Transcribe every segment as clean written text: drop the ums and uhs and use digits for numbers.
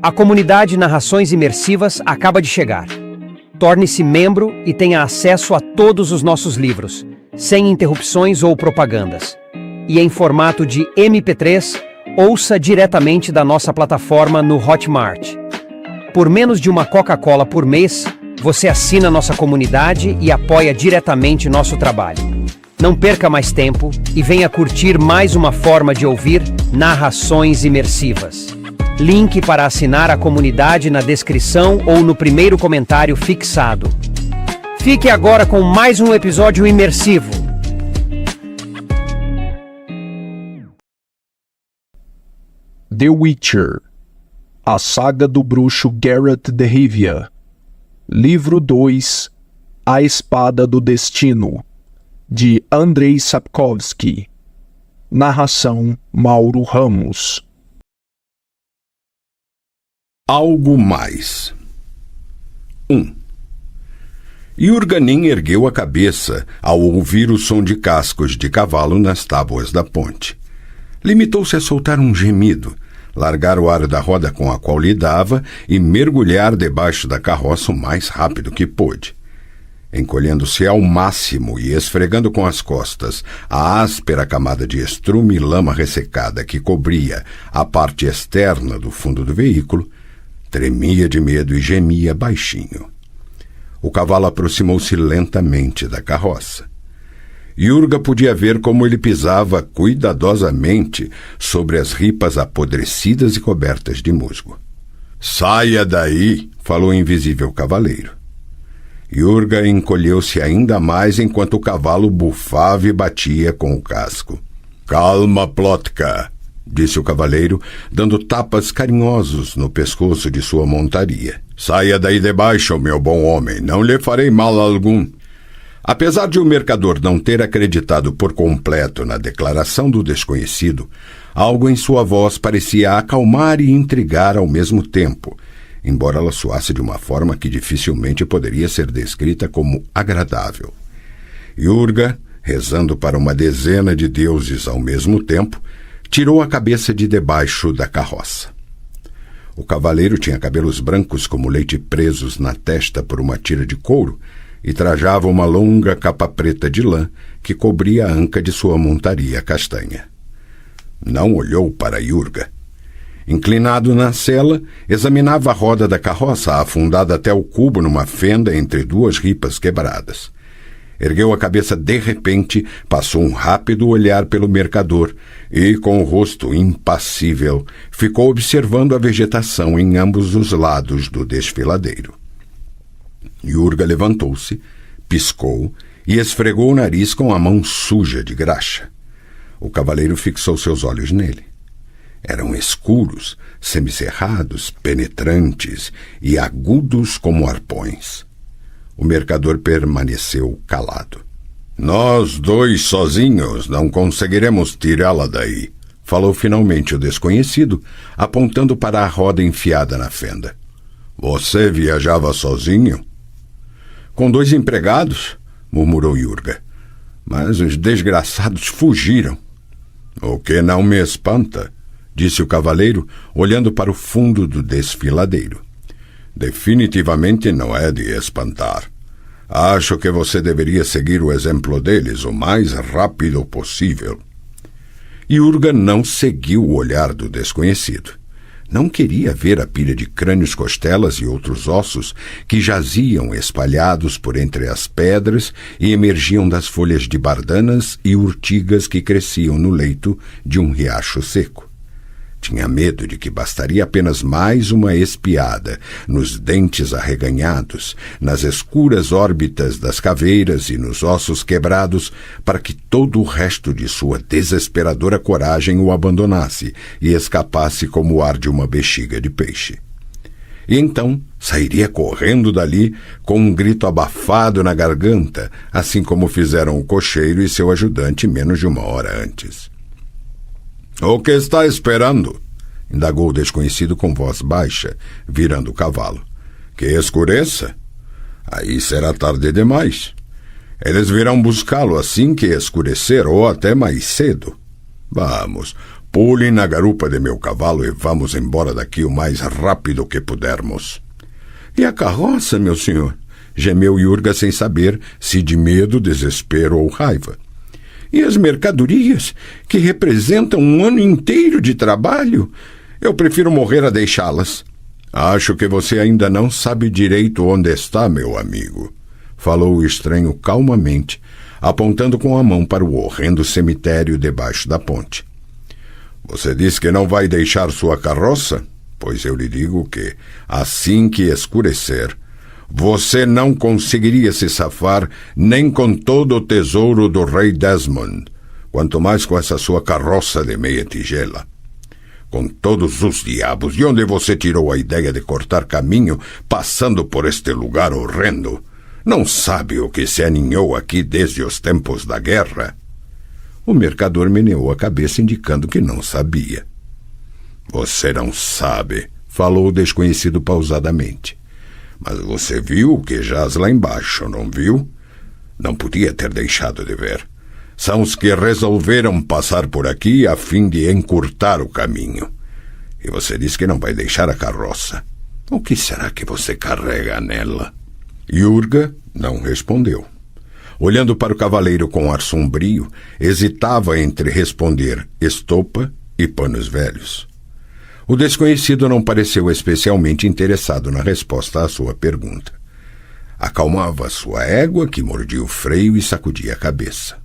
A comunidade Narrações Imersivas acaba de chegar. Torne-se membro e tenha acesso a todos os nossos livros, sem interrupções ou propagandas. E em formato de MP3, ouça diretamente da nossa plataforma no Hotmart. Por menos de uma Coca-Cola por mês, você assina nossa comunidade e apoia diretamente nosso trabalho. Não perca mais tempo e venha curtir mais uma forma de ouvir Narrações Imersivas. Link para assinar a comunidade na descrição ou no primeiro comentário fixado. Fique agora com mais um episódio imersivo. The Witcher. A saga do bruxo Geralt de Rivia. Livro 2. A Espada do Destino. De Andrei Sapkowski. Narração Mauro Ramos. Algo mais. 1. Yurganin ergueu a cabeça ao ouvir o som de cascos de cavalo nas tábuas da ponte. Limitou-se a soltar um gemido, largar o aro da roda com a qual lidava e mergulhar debaixo da carroça o mais rápido que pôde. Encolhendo-se ao máximo e esfregando com as costas a áspera camada de estrume e lama ressecada que cobria a parte externa do fundo do veículo, tremia de medo e gemia baixinho. O cavalo aproximou-se lentamente da carroça. Yurga podia ver como ele pisava cuidadosamente sobre as ripas apodrecidas e cobertas de musgo. "Saia daí!" falou o invisível cavaleiro. Yurga encolheu-se ainda mais enquanto o cavalo bufava e batia com o casco. "Calma, Plotka!" disse o cavaleiro, dando tapas carinhosos no pescoço de sua montaria. "Saia daí debaixo, meu bom homem, não lhe farei mal algum." Apesar de o mercador não ter acreditado por completo na declaração do desconhecido, algo em sua voz parecia acalmar e intrigar ao mesmo tempo, embora ela soasse de uma forma que dificilmente poderia ser descrita como agradável. Yurga, rezando para uma dezena de deuses ao mesmo tempo, tirou a cabeça de debaixo da carroça. O cavaleiro tinha cabelos brancos como leite presos na testa por uma tira de couro e trajava uma longa capa preta de lã que cobria a anca de sua montaria castanha. Não olhou para Yurga. Inclinado na sela, examinava a roda da carroça afundada até o cubo numa fenda entre duas ripas quebradas. Ergueu a cabeça de repente, passou um rápido olhar pelo mercador e, com o rosto impassível, ficou observando a vegetação em ambos os lados do desfiladeiro. Yurga levantou-se, piscou e esfregou o nariz com a mão suja de graxa. O cavaleiro fixou seus olhos nele. Eram escuros, semicerrados, penetrantes e agudos como arpões. O mercador permaneceu calado. "Nós dois sozinhos não conseguiremos tirá-la daí", falou finalmente o desconhecido, apontando para a roda enfiada na fenda. "Você viajava sozinho?" "Com 2 empregados", murmurou Yurga. "Mas os desgraçados fugiram." "O que não me espanta", disse o cavaleiro, olhando para o fundo do desfiladeiro. "Definitivamente não é de espantar. Acho que você deveria seguir o exemplo deles o mais rápido possível." Yurga não seguiu o olhar do desconhecido. Não queria ver a pilha de crânios, costelas e outros ossos que jaziam espalhados por entre as pedras e emergiam das folhas de bardanas e urtigas que cresciam no leito de um riacho seco. Tinha medo de que bastaria apenas mais uma espiada nos dentes arreganhados, nas escuras órbitas das caveiras e nos ossos quebrados para que todo o resto de sua desesperadora coragem o abandonasse e escapasse como o ar de uma bexiga de peixe. E então sairia correndo dali com um grito abafado na garganta, assim como fizeram o cocheiro e seu ajudante menos de 1 hora antes. "O que está esperando?" indagou o desconhecido com voz baixa, virando o cavalo. "Que escureça? Aí será tarde demais. Eles virão buscá-lo assim que escurecer ou até mais cedo. Vamos, Pule na garupa de meu cavalo e vamos embora daqui o mais rápido que pudermos. E a carroça, meu senhor? Gemeu Yurga sem saber se de medo, desespero ou raiva. E as mercadorias, que representam um ano inteiro de trabalho? Eu prefiro morrer a deixá-las. Acho que você ainda não sabe direito onde está, meu amigo, falou o estranho calmamente, apontando com a mão para o horrendo cemitério debaixo da ponte. Você diz que não vai deixar sua carroça? Pois eu lhe digo que, assim que escurecer, você não conseguiria se safar nem com todo o tesouro do rei Desmond, quanto mais com essa sua carroça de meia tigela. Com todos os diabos, de onde você tirou a ideia de cortar caminho passando por este lugar horrendo? Não sabe o que se aninhou aqui desde os tempos da guerra? O mercador meneou a cabeça, indicando que não sabia. Você não sabe, falou o desconhecido pausadamente. Mas você viu o que jaz lá embaixo, não viu? Não podia ter deixado de ver. São os que resolveram passar por aqui a fim de encurtar o caminho. E você diz que não vai deixar a carroça. O que será que você carrega nela? Yurga não respondeu. Olhando para o cavaleiro com ar sombrio, hesitava entre responder estopa e panos velhos. O desconhecido não pareceu especialmente interessado na resposta à sua pergunta. Acalmava sua égua, que mordia o freio e sacudia a cabeça.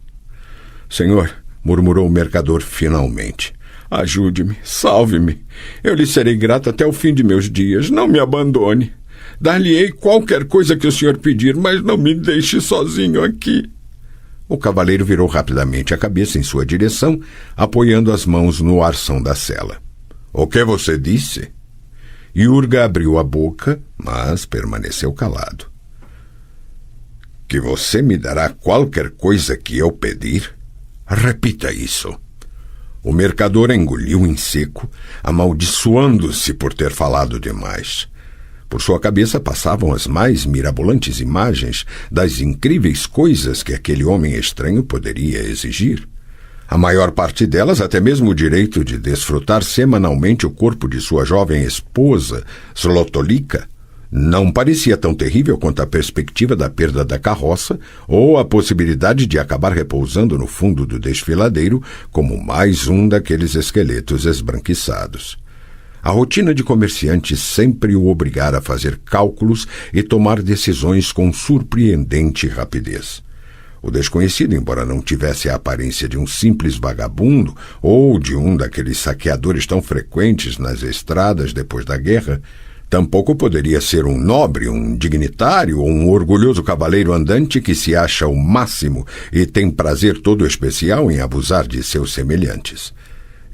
Senhor, murmurou o mercador finalmente, ajude-me, salve-me. Eu lhe serei grato até o fim de meus dias. Não me abandone. Dar-lhe-ei qualquer coisa que o senhor pedir, mas não me deixe sozinho aqui. O cavaleiro virou rapidamente a cabeça em sua direção, apoiando as mãos no arção da cela. O que você disse? Yurga abriu a boca, mas permaneceu calado. Que você me dará qualquer coisa que eu pedir? Repita isso. O mercador engoliu em seco, amaldiçoando-se por ter falado demais. Por sua cabeça passavam as mais mirabolantes imagens das incríveis coisas que aquele homem estranho poderia exigir. A maior parte delas, até mesmo o direito de desfrutar semanalmente o corpo de sua jovem esposa, Zlotolika, não parecia tão terrível quanto a perspectiva da perda da carroça ou a possibilidade de acabar repousando no fundo do desfiladeiro como mais um daqueles esqueletos esbranquiçados. A rotina de comerciante sempre o obrigara a fazer cálculos e tomar decisões com surpreendente rapidez. O desconhecido, embora não tivesse a aparência de um simples vagabundo ou de um daqueles saqueadores tão frequentes nas estradas depois da guerra, tampouco poderia ser um nobre, um dignitário ou um orgulhoso cavaleiro andante que se acha o máximo e tem prazer todo especial em abusar de seus semelhantes.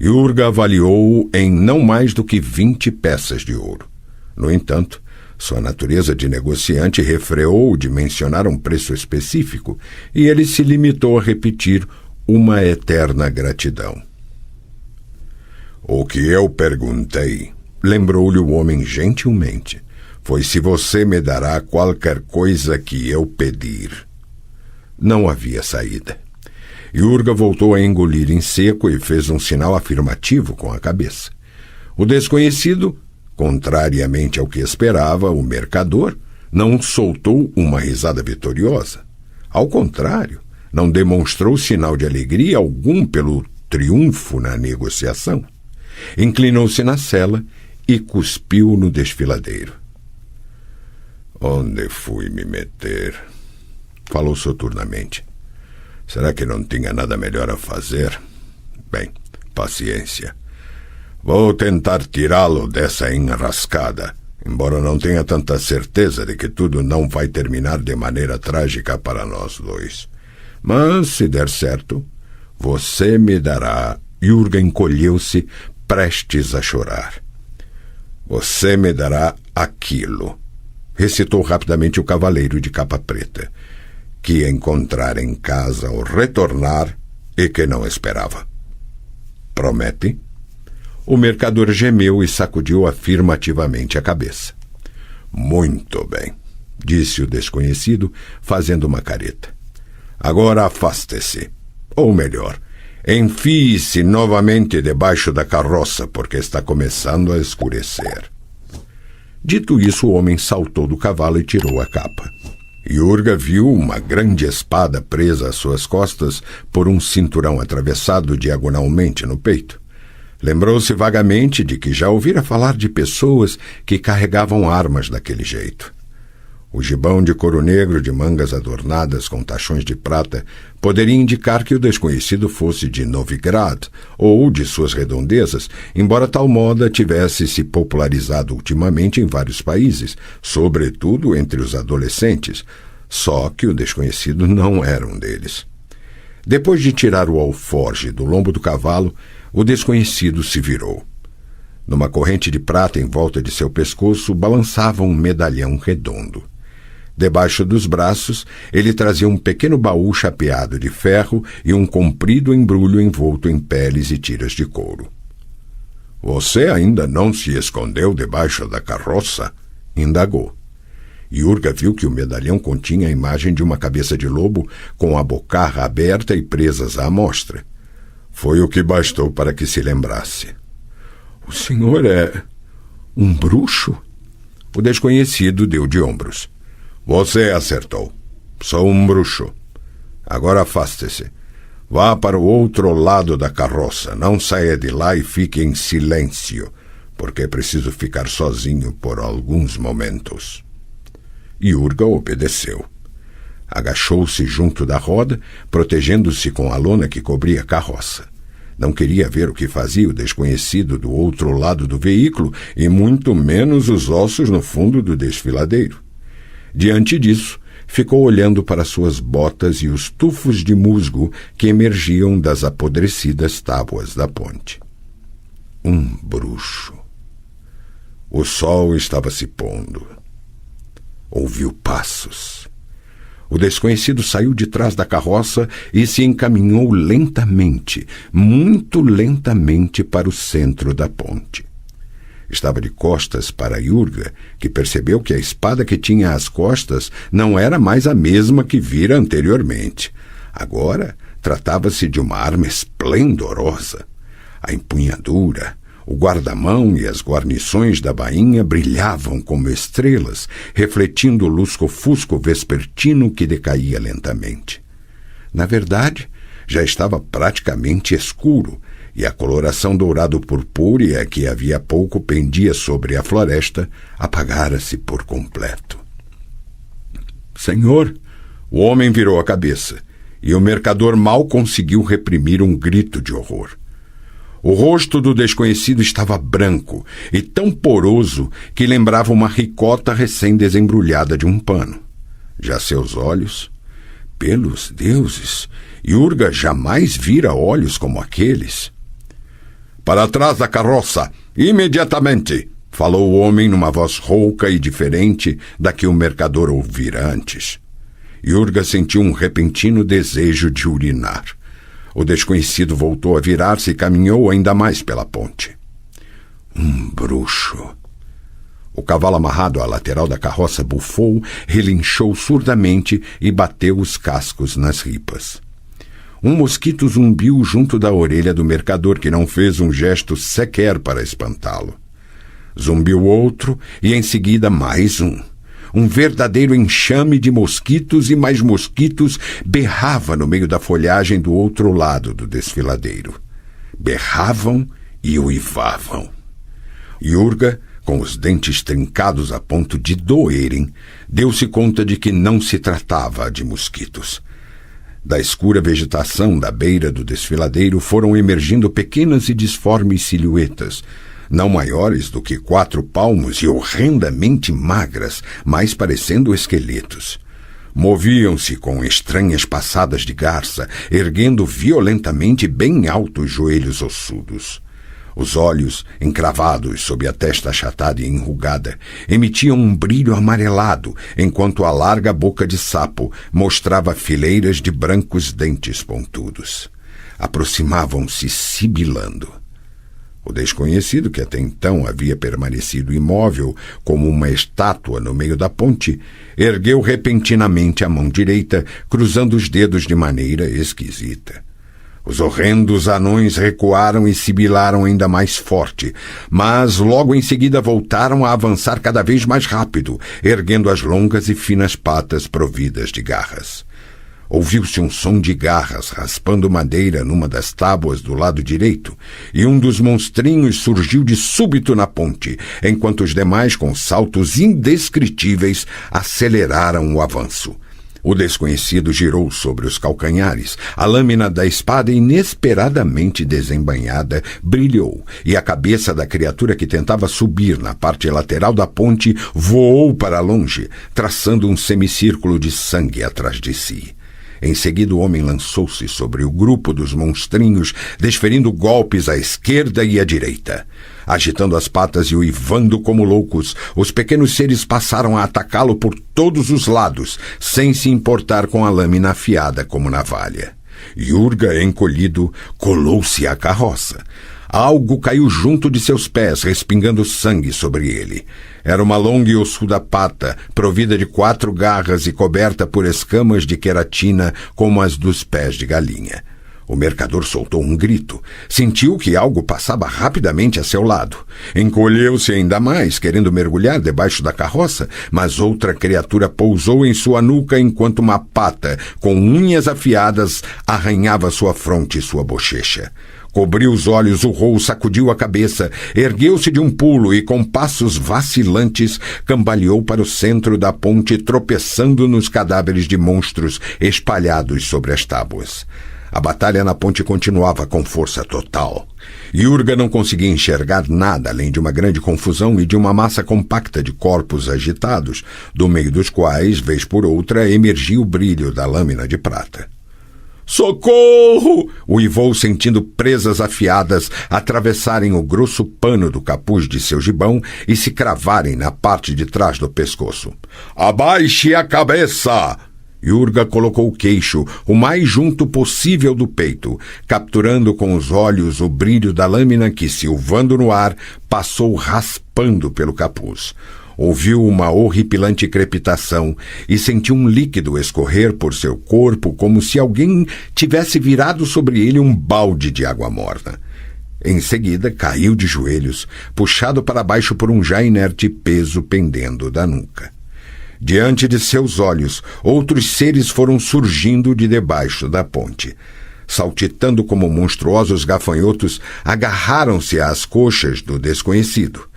Yurga avaliou-o em não mais do que 20 peças de ouro. No entanto, sua natureza de negociante refreou de mencionar um preço específico e ele se limitou a repetir uma eterna gratidão. O que eu perguntei, lembrou-lhe o homem gentilmente, foi se você me dará qualquer coisa que eu pedir. Não havia saída. Yurga voltou a engolir em seco e fez um sinal afirmativo com a cabeça. O desconhecido, contrariamente ao que esperava, o mercador, não soltou uma risada vitoriosa. Ao contrário, não demonstrou sinal de alegria algum pelo triunfo na negociação. Inclinou-se na cela e cuspiu no desfiladeiro. Onde fui me meter? Falou soturnamente. Será que não tinha nada melhor a fazer? Bem, paciência. Vou tentar tirá-lo dessa enrascada, embora não tenha tanta certeza de que tudo não vai terminar de maneira trágica para nós dois. Mas, se der certo, você me dará... Yurga encolheu-se, prestes a chorar. Você me dará aquilo, recitou rapidamente o cavaleiro de capa preta, que encontrar em casa ao retornar e que não esperava. Promete? O mercador gemeu e sacudiu afirmativamente a cabeça. Muito bem, disse o desconhecido, fazendo uma careta. Agora afaste-se. Ou melhor, Enfie-se novamente debaixo da carroça, porque está começando a escurecer. Dito isso, o homem saltou do cavalo e tirou a capa. Jurga viu uma grande espada presa às suas costas por um cinturão atravessado diagonalmente no peito. Lembrou-se vagamente de que já ouvira falar de pessoas que carregavam armas daquele jeito. O gibão de couro negro de mangas adornadas com tachões de prata poderia indicar que o desconhecido fosse de Novigrad ou de suas redondezas, embora tal moda tivesse se popularizado ultimamente em vários países, sobretudo entre os adolescentes, só que o desconhecido não era um deles. Depois de tirar o alforje do lombo do cavalo, o desconhecido se virou. Numa corrente de prata em volta de seu pescoço balançava um medalhão redondo. Debaixo dos braços, ele trazia um pequeno baú chapeado de ferro e um comprido embrulho envolto em peles e tiras de couro. — Você ainda não se escondeu debaixo da carroça? — indagou. Jurga viu que o medalhão continha a imagem de uma cabeça de lobo com a bocarra aberta e presas à amostra. Foi o que bastou para que se lembrasse. — O senhor é um bruxo? O desconhecido deu de ombros. — Você acertou. Sou um bruxo. Agora afaste-se. Vá para o outro lado da carroça. Não saia de lá e fique em silêncio, porque preciso ficar sozinho por alguns momentos. Jurga obedeceu. Agachou-se junto da roda, protegendo-se com a lona que cobria a carroça. Não queria ver o que fazia o desconhecido do outro lado do veículo e muito menos os ossos no fundo do desfiladeiro. Diante disso, ficou olhando para suas botas e os tufos de musgo que emergiam das apodrecidas tábuas da ponte. Um bruxo. O sol estava se pondo. Ouviu passos. O desconhecido saiu de trás da carroça e se encaminhou lentamente, muito lentamente para o centro da ponte. Estava de costas para Jurga, que percebeu que a espada que tinha às costas não era mais a mesma que vira anteriormente. Agora tratava-se de uma arma esplendorosa. A empunhadura, o guarda-mão e as guarnições da bainha brilhavam como estrelas, refletindo o lusco-fusco vespertino que decaía lentamente. Na verdade, já estava praticamente escuro, e a coloração dourado-purpúrea que havia pouco pendia sobre a floresta apagara-se por completo. — Senhor! O homem virou a cabeça, e o mercador mal conseguiu reprimir um grito de horror. O rosto do desconhecido estava branco e tão poroso que lembrava uma ricota recém-desembrulhada de um pano. Já seus olhos... Pelos deuses, Jurga jamais vira olhos como aqueles. — Para trás da carroça, imediatamente! Falou o homem numa voz rouca e diferente da que o mercador ouvira antes. Jurga sentiu um repentino desejo de urinar. O desconhecido voltou a virar-se e caminhou ainda mais pela ponte. Um bruxo. O cavalo amarrado à lateral da carroça bufou, relinchou surdamente e bateu os cascos nas ripas. Um mosquito zumbiu junto da orelha do mercador, que não fez um gesto sequer para espantá-lo. Zumbiu outro e em seguida mais um. Um verdadeiro enxame de mosquitos e mais mosquitos berrava no meio da folhagem do outro lado do desfiladeiro. Berravam e uivavam. Jurga, com os dentes trincados a ponto de doerem, deu-se conta de que não se tratava de mosquitos. Da escura vegetação da beira do desfiladeiro foram emergindo pequenas e disformes silhuetas, não maiores do que 4 palmos e horrendamente magras, mais parecendo esqueletos. Moviam-se com estranhas passadas de garça, erguendo violentamente bem alto os joelhos ossudos. Os olhos, encravados sob a testa achatada e enrugada, emitiam um brilho amarelado, enquanto a larga boca de sapo mostrava fileiras de brancos dentes pontudos. Aproximavam-se sibilando. O desconhecido, que até então havia permanecido imóvel como uma estátua no meio da ponte, ergueu repentinamente a mão direita, cruzando os dedos de maneira esquisita. Os horrendos anões recuaram e sibilaram ainda mais forte, mas logo em seguida voltaram a avançar cada vez mais rápido, erguendo as longas e finas patas providas de garras. Ouviu-se um som de garras raspando madeira numa das tábuas do lado direito, e um dos monstrinhos surgiu de súbito na ponte, enquanto os demais, com saltos indescritíveis, aceleraram o avanço. O desconhecido girou sobre os calcanhares, a lâmina da espada inesperadamente desembainhada brilhou, e a cabeça da criatura que tentava subir na parte lateral da ponte voou para longe, traçando um semicírculo de sangue atrás de si. Em seguida, o homem lançou-se sobre o grupo dos monstrinhos, desferindo golpes à esquerda e à direita. Agitando as patas e uivando como loucos, os pequenos seres passaram a atacá-lo por todos os lados, sem se importar com a lâmina afiada como navalha. Jurga, encolhido, colou-se à carroça. Algo caiu junto de seus pés, respingando sangue sobre ele. Era uma longa e ossuda pata, provida de 4 garras e coberta por escamas de queratina como as dos pés de galinha. O mercador soltou um grito. Sentiu que algo passava rapidamente a seu lado. Encolheu-se ainda mais, querendo mergulhar debaixo da carroça, mas outra criatura pousou em sua nuca enquanto uma pata, com unhas afiadas, arranhava sua fronte e sua bochecha. Cobriu os olhos, urrou, sacudiu a cabeça, ergueu-se de um pulo e, com passos vacilantes, cambaleou para o centro da ponte, tropeçando nos cadáveres de monstros espalhados sobre as tábuas. A batalha na ponte continuava com força total. Jurga não conseguia enxergar nada além de uma grande confusão e de uma massa compacta de corpos agitados, do meio dos quais, vez por outra, emergia o brilho da lâmina de prata. «Socorro!» uivou, sentindo presas afiadas atravessarem o grosso pano do capuz de seu gibão e se cravarem na parte de trás do pescoço. «Abaixe a cabeça!» Jurga colocou o queixo o mais junto possível do peito, capturando com os olhos o brilho da lâmina que, silvando no ar, passou raspando pelo capuz. Ouviu uma horripilante crepitação e sentiu um líquido escorrer por seu corpo como se alguém tivesse virado sobre ele um balde de água morna. Em seguida, caiu de joelhos, puxado para baixo por um já inerte peso pendendo da nuca. Diante de seus olhos, outros seres foram surgindo de debaixo da ponte. Saltitando como monstruosos gafanhotos, agarraram-se às coxas do desconhecido.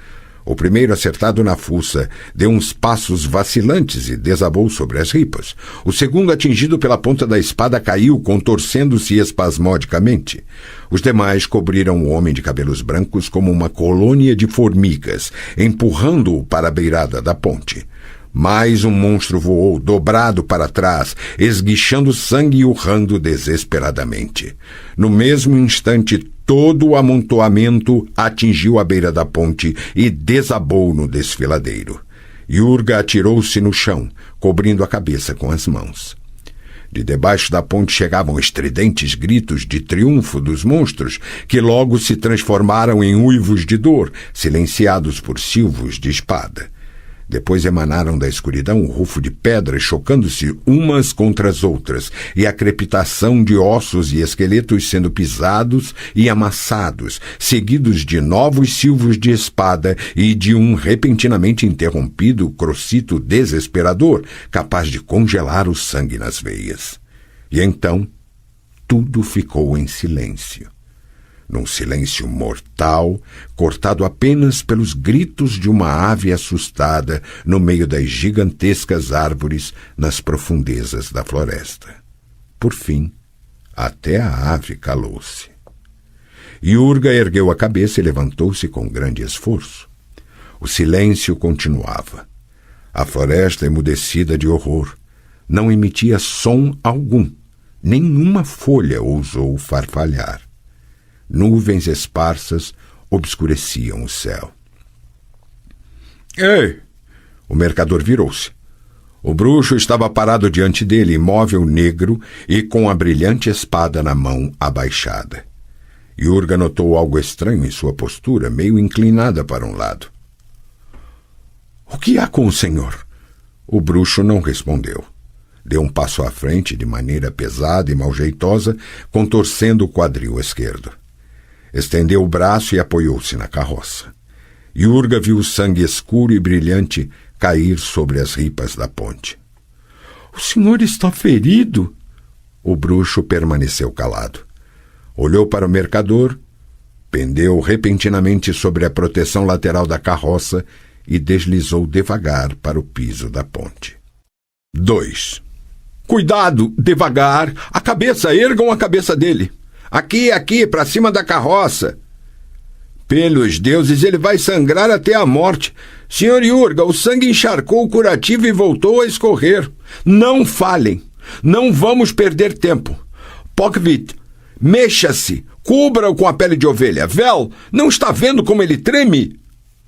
O primeiro, acertado na fuça, deu uns passos vacilantes e desabou sobre as ripas. O segundo, atingido pela ponta da espada, caiu, contorcendo-se espasmodicamente. Os demais cobriram o homem de cabelos brancos como uma colônia de formigas, empurrando-o para a beirada da ponte. Mais um monstro voou, dobrado para trás, esguichando sangue e urrando desesperadamente. No mesmo instante, todo o amontoamento atingiu a beira da ponte e desabou no desfiladeiro. Jurga atirou-se no chão, cobrindo a cabeça com as mãos. De debaixo da ponte chegavam estridentes gritos de triunfo dos monstros, que logo se transformaram em uivos de dor, silenciados por silvos de espada. Depois emanaram da escuridão o rufo de pedras chocando-se umas contra as outras e a crepitação de ossos e esqueletos sendo pisados e amassados, seguidos de novos silvos de espada e de um repentinamente interrompido crocito desesperador, capaz de congelar o sangue nas veias. E então, tudo ficou em silêncio. Num silêncio mortal, cortado apenas pelos gritos de uma ave assustada no meio das gigantescas árvores nas profundezas da floresta. Por fim, até a ave calou-se. Jurga ergueu a cabeça e levantou-se com grande esforço. O silêncio continuava. A floresta, emudecida de horror, não emitia som algum. Nenhuma folha ousou farfalhar. Nuvens esparsas obscureciam o céu. «Ei!» O mercador virou-se. O bruxo estava parado diante dele, imóvel, negro e com a brilhante espada na mão abaixada. Jurga notou algo estranho em sua postura, meio inclinada para um lado. «O que há com o senhor?» O bruxo não respondeu. Deu um passo à frente de maneira pesada e maljeitosa, contorcendo o quadril esquerdo. Estendeu o braço e apoiou-se na carroça. Yurga viu o sangue escuro e brilhante cair sobre as ripas da ponte. — O senhor está ferido? O bruxo permaneceu calado. Olhou para o mercador, pendeu repentinamente sobre a proteção lateral da carroça e deslizou devagar para o piso da ponte. 2. Cuidado, devagar! A cabeça, ergam a cabeça dele! Aqui, para cima da carroça! Pelos deuses, ele vai sangrar até a morte. Senhor Yurga, o sangue encharcou o curativo e voltou a escorrer. Não falem! Não vamos perder tempo. Pokvit, mexa-se! Cubra-o com a pele de ovelha. Vel, não está vendo como ele treme?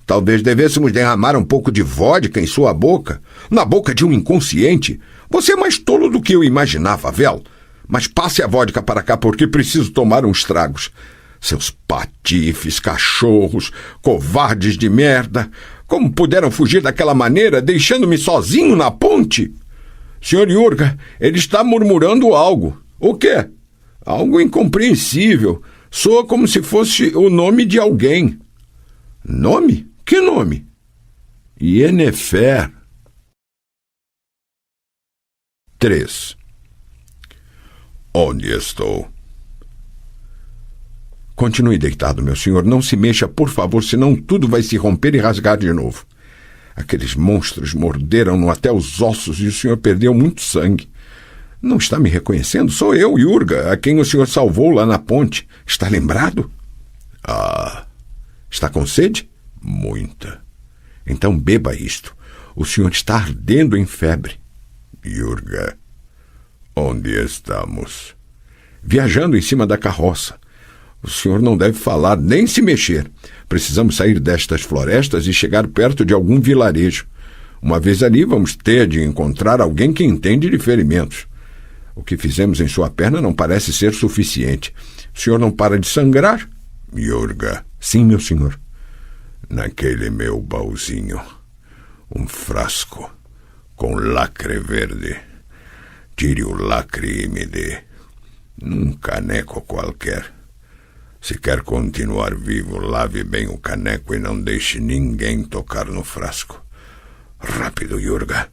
Talvez devêssemos derramar um pouco de vodka em sua boca. Na boca de um inconsciente. Você é mais tolo do que eu imaginava, Vel. Mas passe a vodka para cá porque preciso tomar uns tragos. Seus patifes, cachorros, covardes de merda. Como puderam fugir daquela maneira, deixando-me sozinho na ponte? Senhor Yurga, ele está murmurando algo. O quê? Algo incompreensível. Soa como se fosse o nome de alguém. Nome? Que nome? Yennefer. 3. Onde estou? Continue deitado, meu senhor. Não se mexa, por favor, senão tudo vai se romper e rasgar de novo. Aqueles monstros morderam-no até os ossos e o senhor perdeu muito sangue. Não está me reconhecendo? Sou eu, Yurga, a quem o senhor salvou lá na ponte. Está lembrado? Ah, está com sede? Muita. Então beba isto. O senhor está ardendo em febre. Yurga, onde estamos? Viajando em cima da carroça. O senhor não deve falar nem se mexer. Precisamos sair destas florestas e chegar perto de algum vilarejo. Uma vez ali, vamos ter de encontrar alguém que entende de ferimentos. O que fizemos em sua perna não parece ser suficiente. O senhor não para de sangrar? Yurga. Sim, meu senhor. Naquele meu baúzinho, um frasco com lacre verde. Tire o lacre e me dê. Num caneco qualquer. Se quer continuar vivo, lave bem o caneco e não deixe ninguém tocar no frasco. Rápido, Yurga.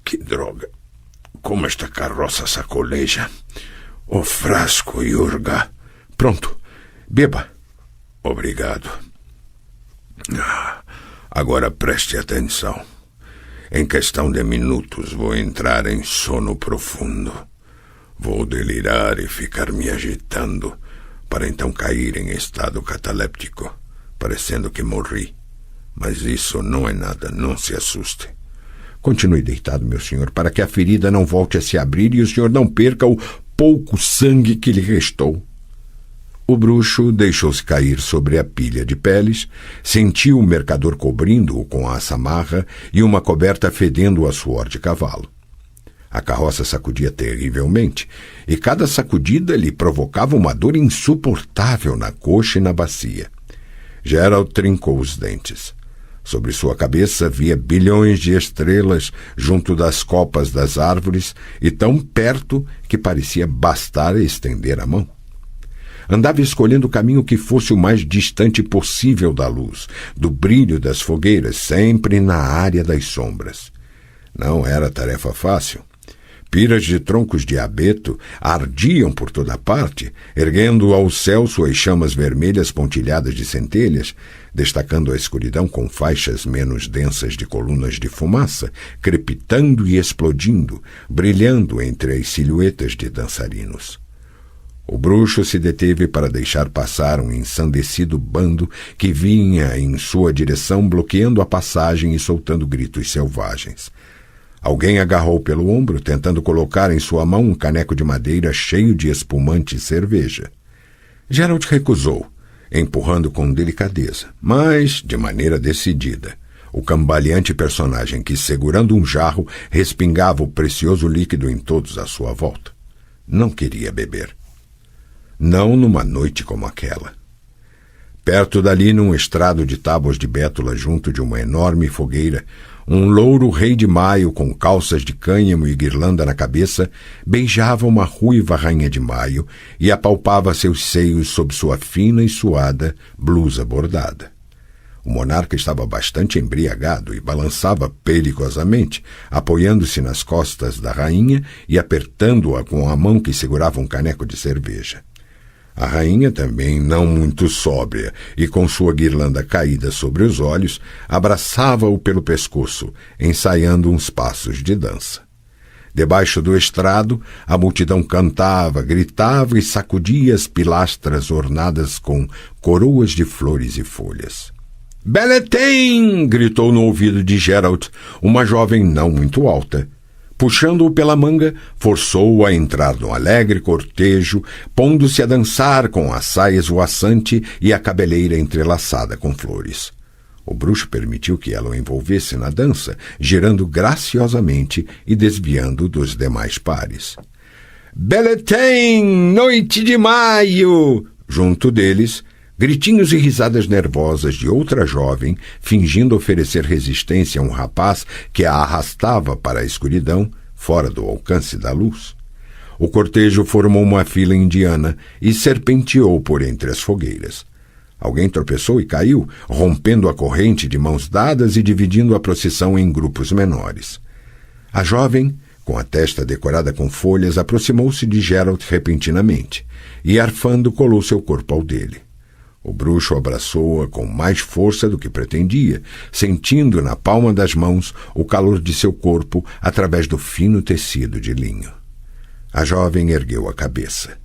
Que droga. Como esta carroça sacoleja. O frasco, Yurga. Pronto. Beba. Obrigado. Agora preste atenção. Em questão de minutos vou entrar em sono profundo. Vou delirar e ficar me agitando, para então cair em estado cataléptico, parecendo que morri. Mas isso não é nada, não se assuste. Continue deitado, meu senhor, para que a ferida não volte a se abrir e o senhor não perca o pouco sangue que lhe restou. O bruxo deixou-se cair sobre a pilha de peles, sentiu o mercador cobrindo-o com a samarra e uma coberta fedendo a suor de cavalo. A carroça sacudia terrivelmente, e cada sacudida lhe provocava uma dor insuportável na coxa e na bacia. Geralt trincou os dentes. Sobre sua cabeça via bilhões de estrelas junto das copas das árvores e tão perto que parecia bastar estender a mão. Andava escolhendo o caminho que fosse o mais distante possível da luz, do brilho das fogueiras, sempre na área das sombras. Não era tarefa fácil. Piras de troncos de abeto ardiam por toda parte, erguendo ao céu suas chamas vermelhas pontilhadas de centelhas, destacando a escuridão com faixas menos densas de colunas de fumaça, crepitando e explodindo, brilhando entre as silhuetas de dançarinos. O bruxo se deteve para deixar passar um ensandecido bando que vinha em sua direção, bloqueando a passagem e soltando gritos selvagens. Alguém agarrou pelo ombro, tentando colocar em sua mão um caneco de madeira cheio de espumante e cerveja. Geralt recusou, empurrando com delicadeza, mas de maneira decidida, o cambaleante personagem que, segurando um jarro, respingava o precioso líquido em todos à sua volta. Não queria beber. Não numa noite como aquela. Perto dali, num estrado de tábuas de bétula junto de uma enorme fogueira, um louro rei de maio com calças de cânhamo e guirlanda na cabeça, beijava uma ruiva rainha de maio e apalpava seus seios sob sua fina e suada blusa bordada. O monarca estava bastante embriagado e balançava perigosamente, apoiando-se nas costas da rainha e apertando-a com a mão que segurava um caneco de cerveja. A rainha, também não muito sóbria e com sua guirlanda caída sobre os olhos, abraçava-o pelo pescoço, ensaiando uns passos de dança. Debaixo do estrado, a multidão cantava, gritava e sacudia as pilastras ornadas com coroas de flores e folhas. «Belletin!» gritou no ouvido de Geralt, uma jovem não muito alta. Puxando-o pela manga, forçou-o a entrar no alegre cortejo, pondo-se a dançar com a saia esvoaçante e a cabeleira entrelaçada com flores. O bruxo permitiu que ela o envolvesse na dança, girando graciosamente e desviando dos demais pares. «Belletin! Noite de maio!» Junto deles, gritinhos e risadas nervosas de outra jovem, fingindo oferecer resistência a um rapaz que a arrastava para a escuridão, fora do alcance da luz. O cortejo formou uma fila indiana e serpenteou por entre as fogueiras. Alguém tropeçou e caiu, rompendo a corrente de mãos dadas e dividindo a procissão em grupos menores. A jovem, com a testa decorada com folhas, aproximou-se de Geralt repentinamente e, arfando, colou seu corpo ao dele. O bruxo abraçou-a com mais força do que pretendia, sentindo na palma das mãos o calor de seu corpo através do fino tecido de linho. A jovem ergueu a cabeça.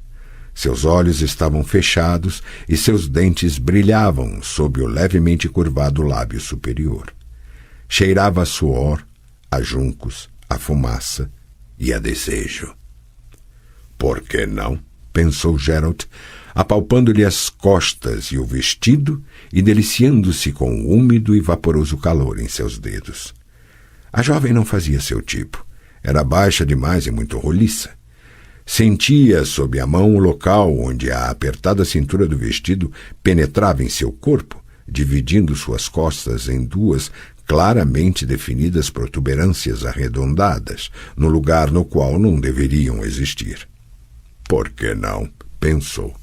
Seus olhos estavam fechados e seus dentes brilhavam sob o levemente curvado lábio superior. Cheirava a suor, a juncos, a fumaça e a desejo. «Por que não?» pensou Geralt, apalpando-lhe as costas e o vestido e deliciando-se com o úmido e vaporoso calor em seus dedos. A jovem não fazia seu tipo. Era baixa demais e muito roliça. Sentia sob a mão o local onde a apertada cintura do vestido penetrava em seu corpo, dividindo suas costas em duas claramente definidas protuberâncias arredondadas, no lugar no qual não deveriam existir. «Por que não?» pensou.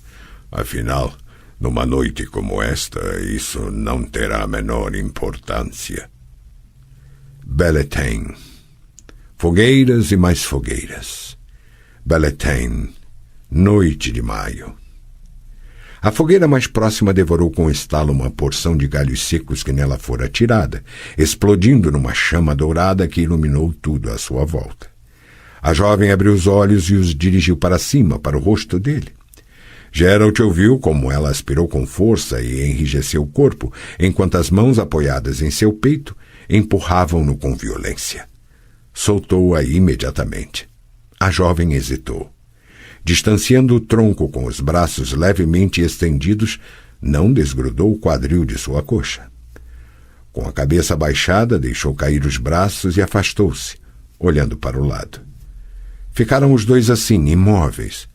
Afinal, numa noite como esta, isso não terá a menor importância. Belletin. Fogueiras e mais fogueiras. Belletin. Noite de maio. A fogueira mais próxima devorou com estalo uma porção de galhos secos que nela fora atirada, explodindo numa chama dourada que iluminou tudo à sua volta. A jovem abriu os olhos e os dirigiu para cima, para o rosto dele. Geralt ouviu como ela aspirou com força e enrijeceu o corpo, enquanto as mãos apoiadas em seu peito empurravam-no com violência. Soltou-a imediatamente. A jovem hesitou. Distanciando o tronco com os braços levemente estendidos, não desgrudou o quadril de sua coxa. Com a cabeça baixada, deixou cair os braços e afastou-se, olhando para o lado. Ficaram os dois assim, imóveis,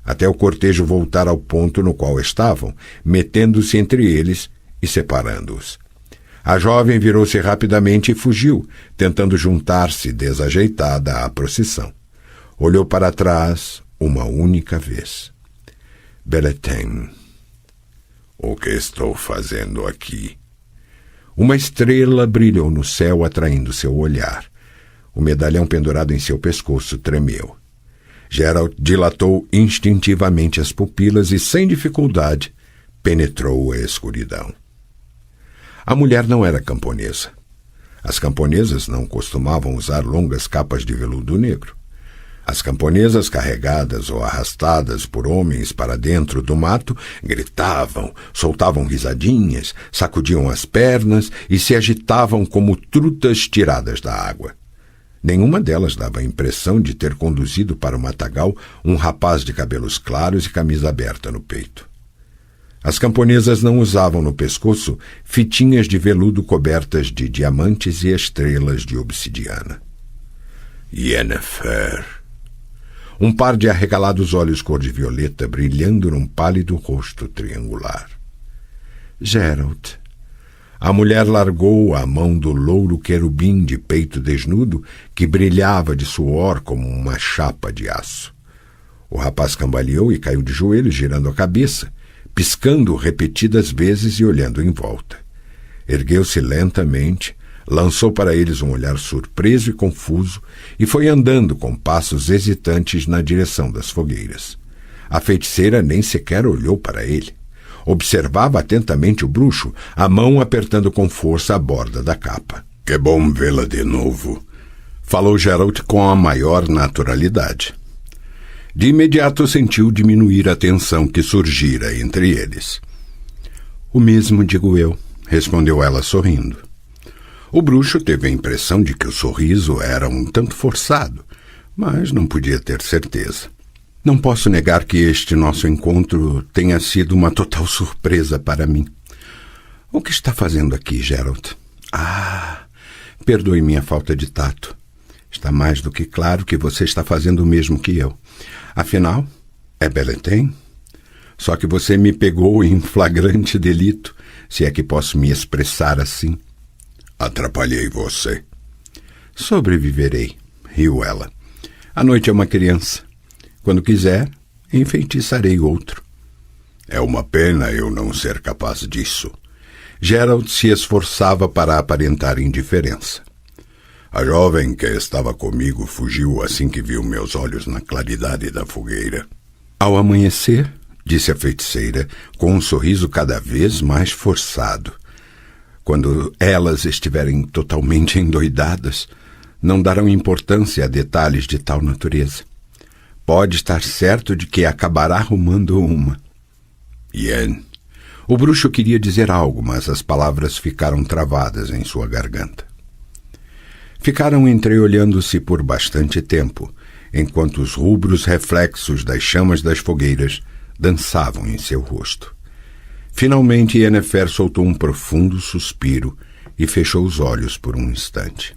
até o cortejo voltar ao ponto no qual estavam, metendo-se entre eles e separando-os. A jovem virou-se rapidamente e fugiu, tentando juntar-se desajeitada à procissão. Olhou para trás uma única vez. Belletin. O que estou fazendo aqui? Uma estrela brilhou no céu, atraindo seu olhar. O medalhão pendurado em seu pescoço tremeu. Geralt dilatou instintivamente as pupilas e, sem dificuldade, penetrou a escuridão. A mulher não era camponesa. As camponesas não costumavam usar longas capas de veludo negro. As camponesas, carregadas ou arrastadas por homens para dentro do mato, gritavam, soltavam risadinhas, sacudiam as pernas e se agitavam como trutas tiradas da água. Nenhuma delas dava a impressão de ter conduzido para o matagal um rapaz de cabelos claros e camisa aberta no peito. As camponesas não usavam no pescoço fitinhas de veludo cobertas de diamantes e estrelas de obsidiana. Yennefer. Um par de arregalados olhos cor-de-violeta brilhando num pálido rosto triangular. Geralt. A mulher largou a mão do louro querubim de peito desnudo que brilhava de suor como uma chapa de aço. O rapaz cambaleou e caiu de joelhos, girando a cabeça, piscando repetidas vezes e olhando em volta. Ergueu-se lentamente, lançou para eles um olhar surpreso e confuso e foi andando com passos hesitantes na direção das fogueiras. A feiticeira nem sequer olhou para ele. Observava atentamente o bruxo, a mão apertando com força a borda da capa. — Que bom vê-la de novo — falou Geralt com a maior naturalidade. De imediato sentiu diminuir a tensão que surgira entre eles. — O mesmo digo eu — respondeu ela sorrindo. O bruxo teve a impressão de que o sorriso era um tanto forçado, mas não podia ter certeza. — Não posso negar que este nosso encontro tenha sido uma total surpresa para mim. O que está fazendo aqui, Geralt? Perdoe minha falta de tato. Está mais do que claro que você está fazendo o mesmo que eu. Afinal, é Belethem? Só que você me pegou em flagrante delito, se é que posso me expressar assim. Atrapalhei você. Sobreviverei, riu ela. A noite é uma criança. Quando quiser, enfeitiçarei outro. É uma pena eu não ser capaz disso. Geralt se esforçava para aparentar indiferença. A jovem que estava comigo fugiu assim que viu meus olhos na claridade da fogueira. Ao amanhecer, disse a feiticeira, com um sorriso cada vez mais forçado. Quando elas estiverem totalmente endoidadas, não darão importância a detalhes de tal natureza. Pode estar certo de que acabará arrumando uma. Yen. O bruxo queria dizer algo, mas as palavras ficaram travadas em sua garganta. Ficaram entreolhando-se por bastante tempo, enquanto os rubros reflexos das chamas das fogueiras dançavam em seu rosto. Finalmente, Yennefer soltou um profundo suspiro e fechou os olhos por um instante.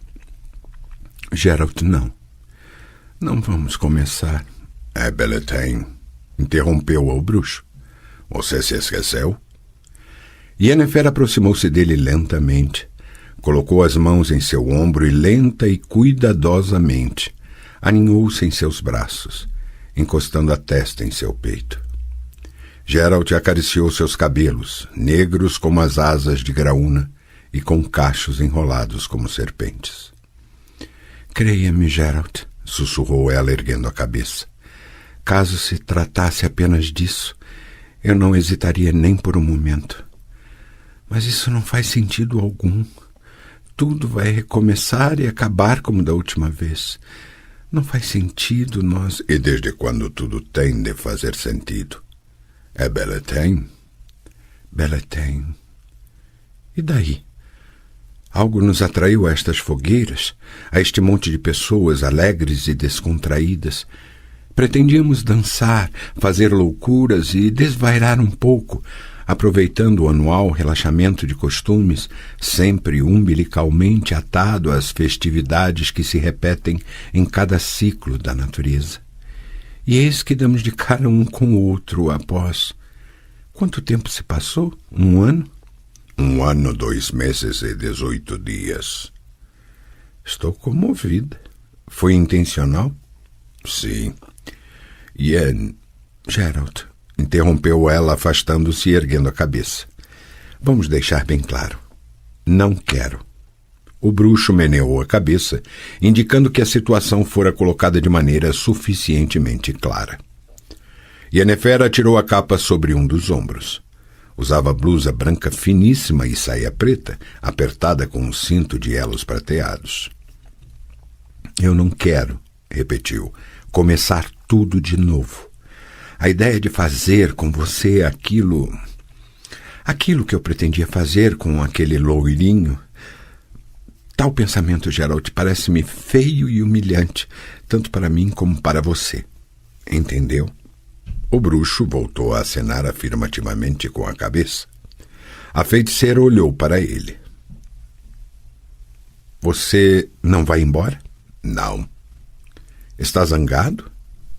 — Geralt, não. Não vamos começar. — É Belethem, interrompeu-a o bruxo. — Você se esqueceu? Yennefer aproximou-se dele lentamente, colocou as mãos em seu ombro e lenta e cuidadosamente aninhou-se em seus braços, encostando a testa em seu peito. Geralt acariciou seus cabelos, negros como as asas de graúna e com cachos enrolados como serpentes. — Creia-me, Geralt, sussurrou ela erguendo a cabeça. Caso se tratasse apenas disso, eu não hesitaria nem por um momento. Mas isso não faz sentido algum. Tudo vai recomeçar e acabar como da última vez. Não faz sentido nós... E desde quando tudo tem de fazer sentido? É Belethem? Belethem. E daí? Algo nos atraiu a estas fogueiras, a este monte de pessoas alegres e descontraídas. Pretendíamos dançar, fazer loucuras e desvairar um pouco, aproveitando o anual relaxamento de costumes, sempre umbilicalmente atado às festividades que se repetem em cada ciclo da natureza. E eis que damos de cara um com o outro após... Quanto tempo se passou? 1 ano? 1 ano, 2 meses e 18 dias. Estou comovida. Foi intencional? Sim. Yen... Geralt, interrompeu ela, afastando-se e erguendo a cabeça. Vamos deixar bem claro. Não quero. O bruxo meneou a cabeça, indicando que a situação fora colocada de maneira suficientemente clara. Yennefer atirou a capa sobre um dos ombros. Usava blusa branca finíssima e saia preta, apertada com um cinto de elos prateados. Eu não quero, repetiu, começar tudo de novo. A ideia de fazer com você aquilo que eu pretendia fazer com aquele loirinho... Tal pensamento, Geralt, parece-me feio e humilhante, tanto para mim como para você. Entendeu? O bruxo voltou a acenar afirmativamente com a cabeça. A feiticeira olhou para ele. Você não vai embora? Não. Está zangado?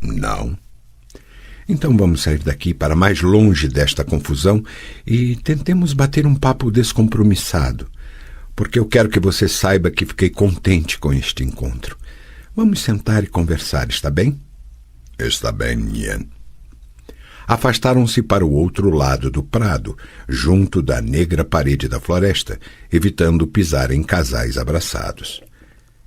Não. Então vamos sair daqui para mais longe desta confusão e tentemos bater um papo descompromissado, porque eu quero que você saiba que fiquei contente com este encontro. Vamos sentar e conversar, está bem? Está bem, Ian. Afastaram-se para o outro lado do prado, junto da negra parede da floresta, evitando pisar em casais abraçados.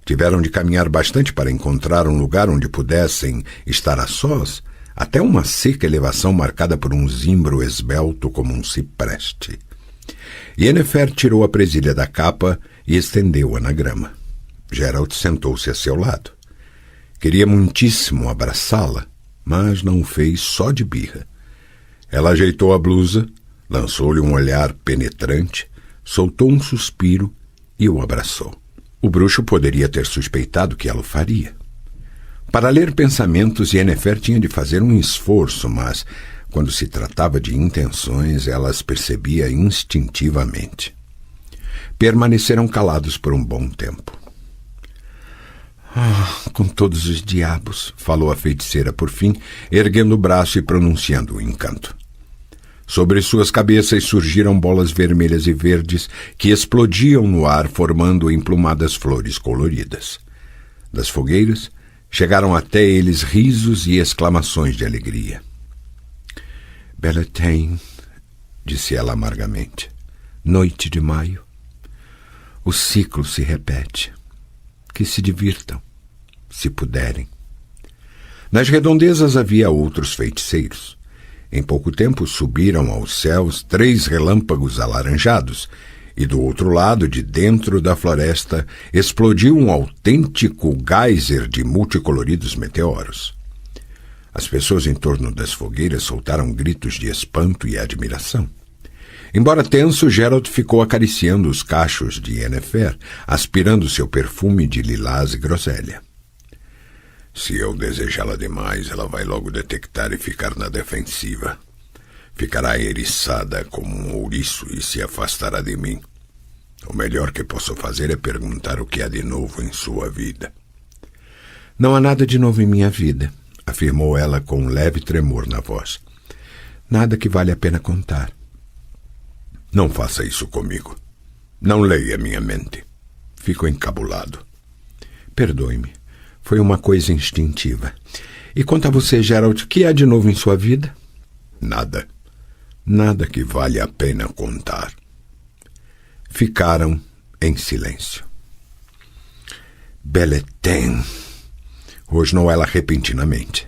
Tiveram de caminhar bastante para encontrar um lugar onde pudessem estar a sós, até uma seca elevação marcada por um zimbro esbelto como um cipreste. Yennefer tirou a presilha da capa e estendeu-a na grama. Geralt sentou-se a seu lado. Queria muitíssimo abraçá-la, mas não o fez só de birra. Ela ajeitou a blusa, lançou-lhe um olhar penetrante, soltou um suspiro e o abraçou. O bruxo poderia ter suspeitado que ela o faria. Para ler pensamentos, Yennefer tinha de fazer um esforço, mas, quando se tratava de intenções, ela as percebia instintivamente. Permaneceram calados por um bom tempo. Com todos os diabos, falou a feiticeira por fim, erguendo o braço e pronunciando o encanto. Sobre suas cabeças surgiram bolas vermelhas e verdes que explodiam no ar, formando emplumadas flores coloridas. Das fogueiras, chegaram até eles risos e exclamações de alegria. Beltane, disse ela amargamente, noite de maio. O ciclo se repete. Que se divirtam, se puderem. Nas redondezas havia outros feiticeiros. Em pouco tempo subiram aos céus 3 relâmpagos alaranjados, e do outro lado, de dentro da floresta, explodiu um autêntico geyser de multicoloridos meteoros. As pessoas em torno das fogueiras soltaram gritos de espanto e admiração. Embora tenso, Geralt ficou acariciando os cachos de Yennefer, aspirando seu perfume de lilás e groselha. Se eu desejá-la demais, ela vai logo detectar e ficar na defensiva. Ficará eriçada como um ouriço e se afastará de mim. O melhor que posso fazer é perguntar o que há de novo em sua vida. Não há nada de novo em minha vida, afirmou ela com um leve tremor na voz. Nada que vale a pena contar. Não faça isso comigo. Não leia minha mente. Fico encabulado. Perdoe-me. Foi uma coisa instintiva. E quanto a você, Geralt, o que há de novo em sua vida? Nada. Nada que vale a pena contar. Ficaram em silêncio. Beltane, rosnou ela repentinamente.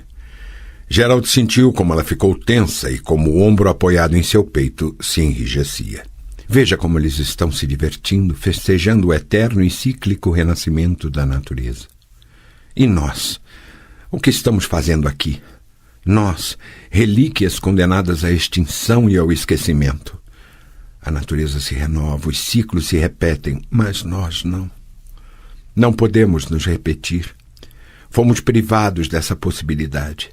Geralt sentiu como ela ficou tensa e como o ombro apoiado em seu peito se enrijecia. Veja como eles estão se divertindo, festejando o eterno e cíclico renascimento da natureza. E nós? O que estamos fazendo aqui? Nós, relíquias condenadas à extinção e ao esquecimento. A natureza se renova, os ciclos se repetem, mas nós não. Não podemos nos repetir. Fomos privados dessa possibilidade.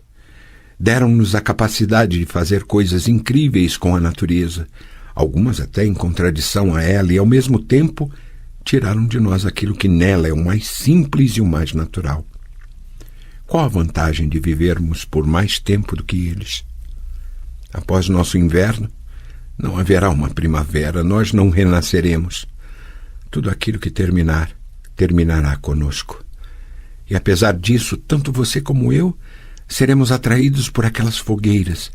Deram-nos a capacidade de fazer coisas incríveis com a natureza, algumas até em contradição a ela, e ao mesmo tempo tiraram de nós aquilo que nela é o mais simples e o mais natural. Qual a vantagem de vivermos por mais tempo do que eles? Após nosso inverno, não haverá uma primavera, nós não renasceremos. Tudo aquilo que terminar, terminará conosco. E apesar disso, tanto você como eu seremos atraídos por aquelas fogueiras,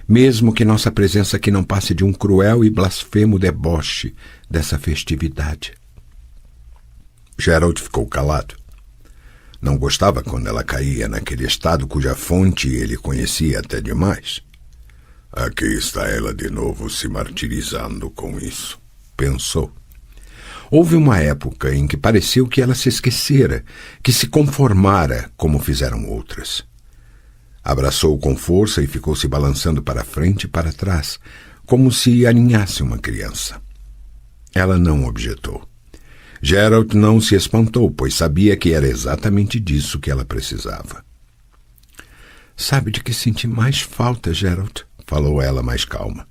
mesmo que nossa presença aqui não passe de um cruel e blasfemo deboche dessa festividade. Geralt ficou calado. Não gostava quando ela caía naquele estado cuja fonte ele conhecia até demais. Aqui está ela de novo se martirizando com isso, pensou. Houve uma época em que pareceu que ela se esquecera, que se conformara como fizeram outras. Abraçou-o com força e ficou se balançando para frente e para trás, como se aninhasse uma criança. Ela não objetou. Geralt não se espantou, pois sabia que era exatamente disso que ela precisava. Sabe de que senti mais falta, Geralt? Falou ela mais calma.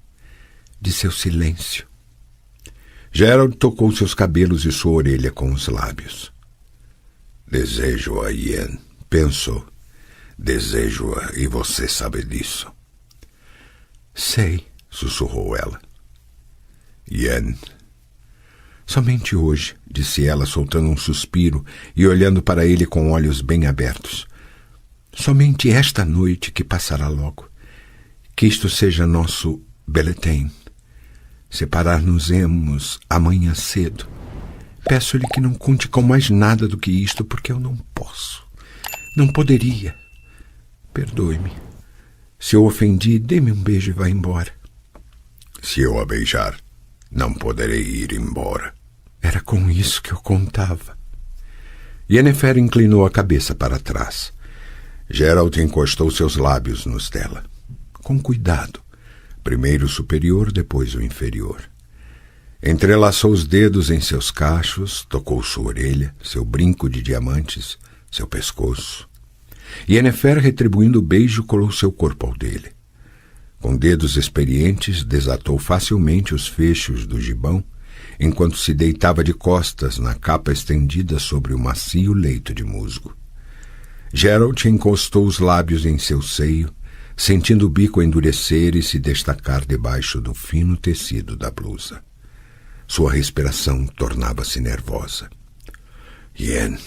De seu silêncio. Geralt tocou seus cabelos e sua orelha com os lábios. Desejo-a, Ian, pensou. Desejo-a e você sabe disso. Sei, sussurrou ela. Yen. Somente hoje, disse ela, soltando um suspiro e olhando para ele com olhos bem abertos. Somente esta noite que passará logo. Que isto seja nosso Beleten. Separar-nos-emos amanhã cedo. Peço-lhe que não conte com mais nada do que isto, porque eu não posso. Não poderia. Perdoe-me. Se eu ofendi, dê-me um beijo e vá embora. Se eu a beijar, não poderei ir embora. Era com isso que eu contava. Yennefer inclinou a cabeça para trás. Geralt encostou seus lábios nos dela. Com cuidado. Primeiro o superior, depois o inferior. Entrelaçou os dedos em seus cachos, tocou sua orelha, seu brinco de diamantes, seu pescoço. Yennefer, retribuindo o beijo, colou seu corpo ao dele. Com dedos experientes, desatou facilmente os fechos do gibão, enquanto se deitava de costas na capa estendida sobre o macio leito de musgo. Geralt encostou os lábios em seu seio, sentindo o bico endurecer e se destacar debaixo do fino tecido da blusa. Sua respiração tornava-se nervosa. Yen,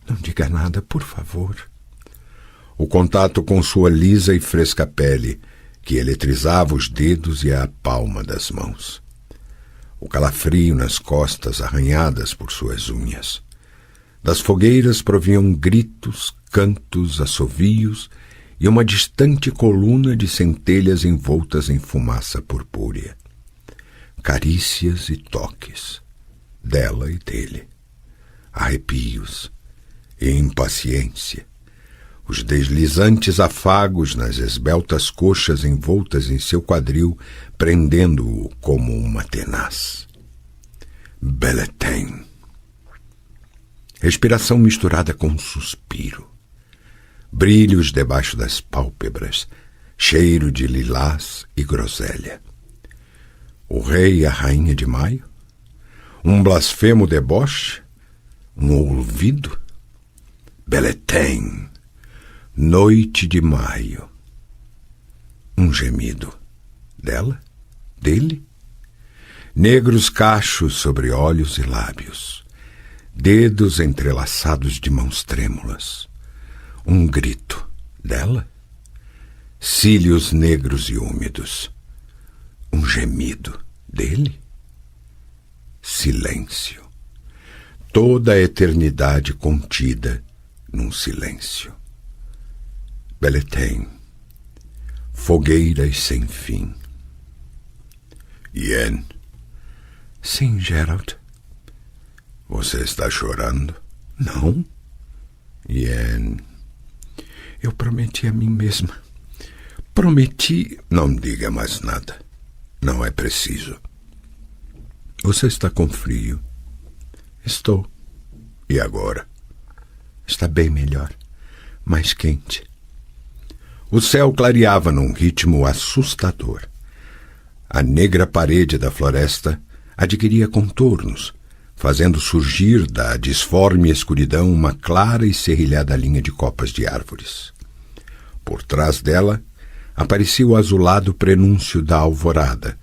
não diga nada, por favor. O contato com sua lisa e fresca pele, que eletrizava os dedos e a palma das mãos. O calafrio nas costas arranhadas por suas unhas. Das fogueiras provinham gritos, cantos, assovios e uma distante coluna de centelhas envoltas em fumaça purpúrea. Carícias e toques, dela e dele. Arrepios e impaciência. Os deslizantes afagos nas esbeltas coxas envoltas em seu quadril, prendendo-o como uma tenaz. Beleten. Respiração misturada com um suspiro. Brilhos debaixo das pálpebras, cheiro de lilás e groselha. O rei e a rainha de maio? Um blasfemo deboche? Um olvido? Beleten. Noite de maio. Um gemido. Dela? Dele? Negros cachos sobre olhos e lábios. Dedos entrelaçados de mãos trêmulas. Um grito. Dela? Cílios negros e úmidos. Um gemido. Dele? Silêncio. Toda a eternidade contida num silêncio. Beleten. Fogueiras sem fim. Yen. Sim, Geralt. Você está chorando? Não. Yen. Eu prometi a mim mesma. Prometi... Não diga mais nada. Não é preciso. Você está com frio? Estou. E agora? Está bem melhor. Mais quente. O céu clareava num ritmo assustador. A negra parede da floresta adquiria contornos, fazendo surgir da disforme escuridão uma clara e serrilhada linha de copas de árvores. Por trás dela, aparecia o azulado prenúncio da alvorada,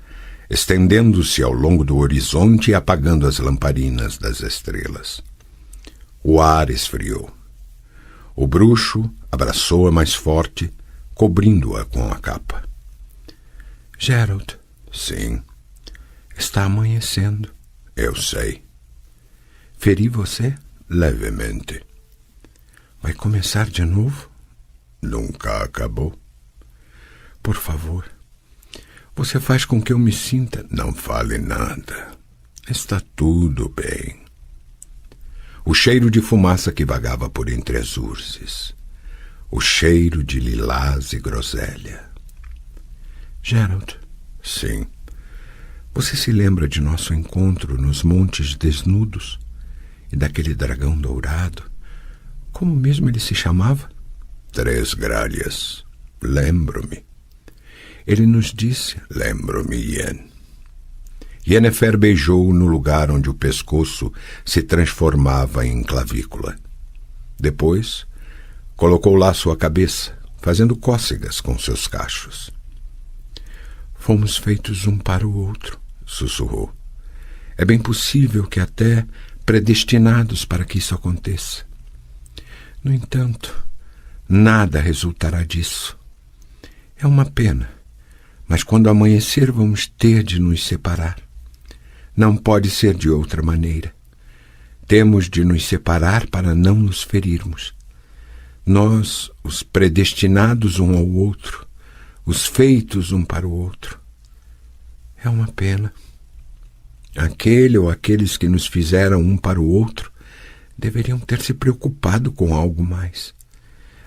estendendo-se ao longo do horizonte e apagando as lamparinas das estrelas. O ar esfriou. O bruxo abraçou-a mais forte, cobrindo-a com a capa. Geralt. Sim. Está amanhecendo. Eu sei. Feri você? Levemente. Vai começar de novo? Nunca acabou. Por favor. Você faz com que eu me sinta... Não fale nada. Está tudo bem. O cheiro de fumaça que vagava por entre as urzes. O cheiro de lilás e groselha. Geralt. Sim. Você se lembra de nosso encontro nos montes desnudos? E daquele dragão dourado? Como mesmo ele se chamava? 3 gralhas. Lembro-me. Ele nos disse... Lembro-me, Yen. Yennefer beijou-o no lugar onde o pescoço se transformava em clavícula. Depois, colocou lá sua cabeça, fazendo cócegas com seus cachos. Fomos feitos um para o outro, sussurrou. É bem possível que até predestinados para que isso aconteça. No entanto, nada resultará disso. É uma pena, mas quando amanhecer vamos ter de nos separar. Não pode ser de outra maneira. Temos de nos separar para não nos ferirmos. Nós, os predestinados um ao outro, os feitos um para o outro. É uma pena. Aquele ou aqueles que nos fizeram um para o outro deveriam ter se preocupado com algo mais.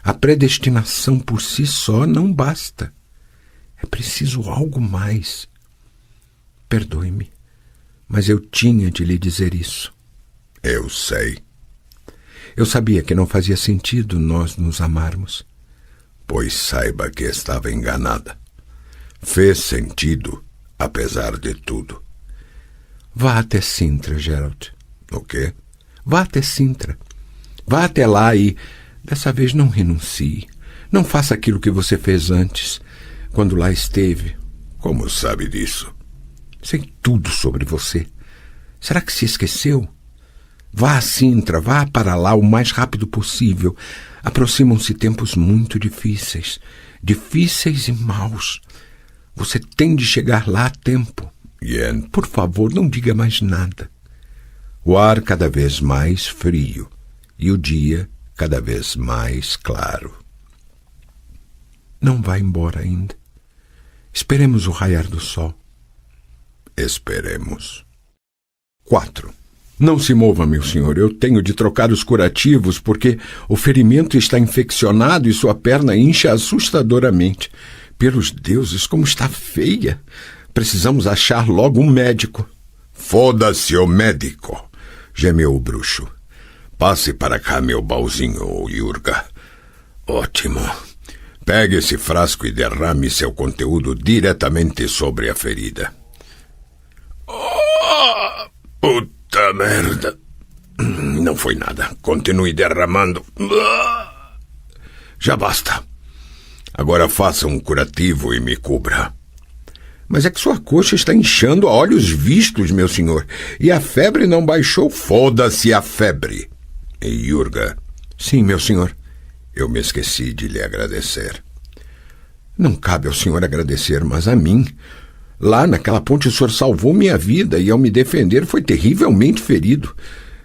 A predestinação por si só não basta. É preciso algo mais. Perdoe-me, mas eu tinha de lhe dizer isso. Eu sei. Eu sabia que não fazia sentido nós nos amarmos. Pois saiba que estava enganada. Fez sentido, apesar de tudo. Vá até Sintra, Gerald. O quê? Vá até Sintra. Vá até lá e, dessa vez, não renuncie. Não faça aquilo que você fez antes, quando lá esteve. Como sabe disso? Sei tudo sobre você. Será que se esqueceu? Vá a Sintra, vá para lá o mais rápido possível. Aproximam-se tempos muito difíceis. Difíceis e maus. Você tem de chegar lá a tempo. Ian, por favor, não diga mais nada. O ar cada vez mais frio e o dia cada vez mais claro. Não vá embora ainda. Esperemos o raiar do sol. Esperemos. 4. Não se mova, meu senhor. Eu tenho de trocar os curativos porque o ferimento está infeccionado e sua perna incha assustadoramente. Pelos deuses, como está feia! Precisamos achar logo um médico. Foda-se o médico, gemeu o bruxo. Passe para cá meu baúzinho, Yurga. Ótimo. Pegue esse frasco e derrame seu conteúdo diretamente sobre a ferida. Oh, puta merda. Não foi nada. Continue derramando. Já basta. Agora faça um curativo e me cubra. Mas é que sua coxa está inchando a olhos vistos, meu senhor. E a febre não baixou. Foda-se a febre. E Yurga. Sim, meu senhor. Eu me esqueci de lhe agradecer. Não cabe ao senhor agradecer, mas a mim. Lá naquela ponte o senhor salvou minha vida e ao me defender foi terrivelmente ferido.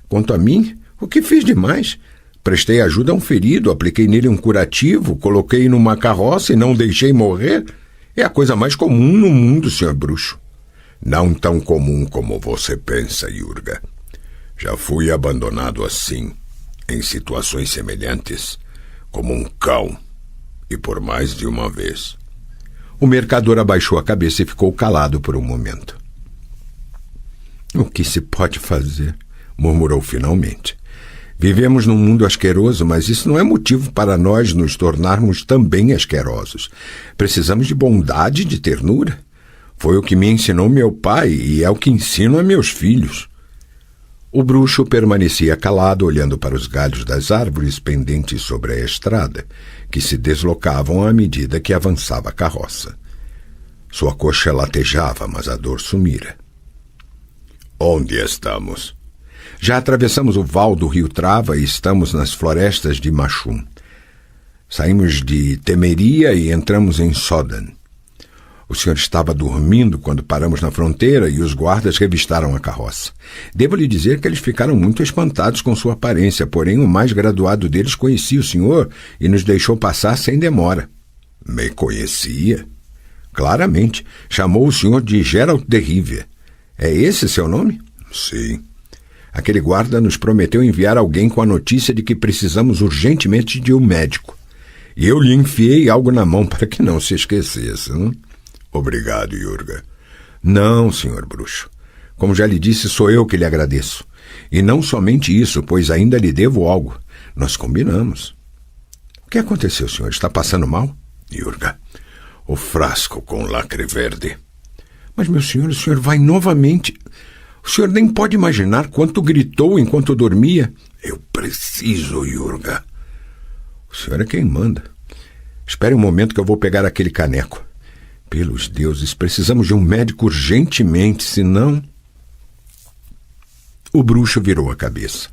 Quanto a mim, o que fiz demais? Prestei ajuda a um ferido, apliquei nele um curativo, coloquei numa carroça e não deixei morrer. É a coisa mais comum no mundo, senhor bruxo. Não tão comum como você pensa, Yurga. Já fui abandonado assim, em situações semelhantes, como um cão, e por mais de uma vez. O mercador abaixou a cabeça e ficou calado por um momento. O que se pode fazer? Murmurou finalmente. Vivemos num mundo asqueroso, mas isso não é motivo para nós nos tornarmos também asquerosos. Precisamos de bondade e de ternura. Foi o que me ensinou meu pai e é o que ensino a meus filhos. O bruxo permanecia calado, olhando para os galhos das árvores pendentes sobre a estrada, que se deslocavam à medida que avançava a carroça. Sua coxa latejava, mas a dor sumira. Onde estamos? Já atravessamos o val do rio Trava e estamos nas florestas de Machum. Saímos de Temeria e entramos em Sodan. O senhor estava dormindo quando paramos na fronteira e os guardas revistaram a carroça. Devo lhe dizer que eles ficaram muito espantados com sua aparência, porém o mais graduado deles conhecia o senhor e nos deixou passar sem demora. Me conhecia? Claramente. Chamou o senhor de Gerald de Rivia. É esse seu nome? Sim. Aquele guarda nos prometeu enviar alguém com a notícia de que precisamos urgentemente de um médico. E eu lhe enfiei algo na mão para que não se esquecesse. Não? Obrigado, Yurga. Não, senhor bruxo. Como já lhe disse, sou eu que lhe agradeço. E não somente isso, pois ainda lhe devo algo. Nós combinamos. O que aconteceu, senhor? Está passando mal? Yurga, o frasco com lacre verde. Mas, meu senhor, o senhor vai novamente... O senhor nem pode imaginar quanto gritou enquanto dormia. Eu preciso, Yurga. O senhor é quem manda. Espere um momento que eu vou pegar aquele caneco. Pelos deuses, precisamos de um médico urgentemente, senão... O bruxo virou a cabeça.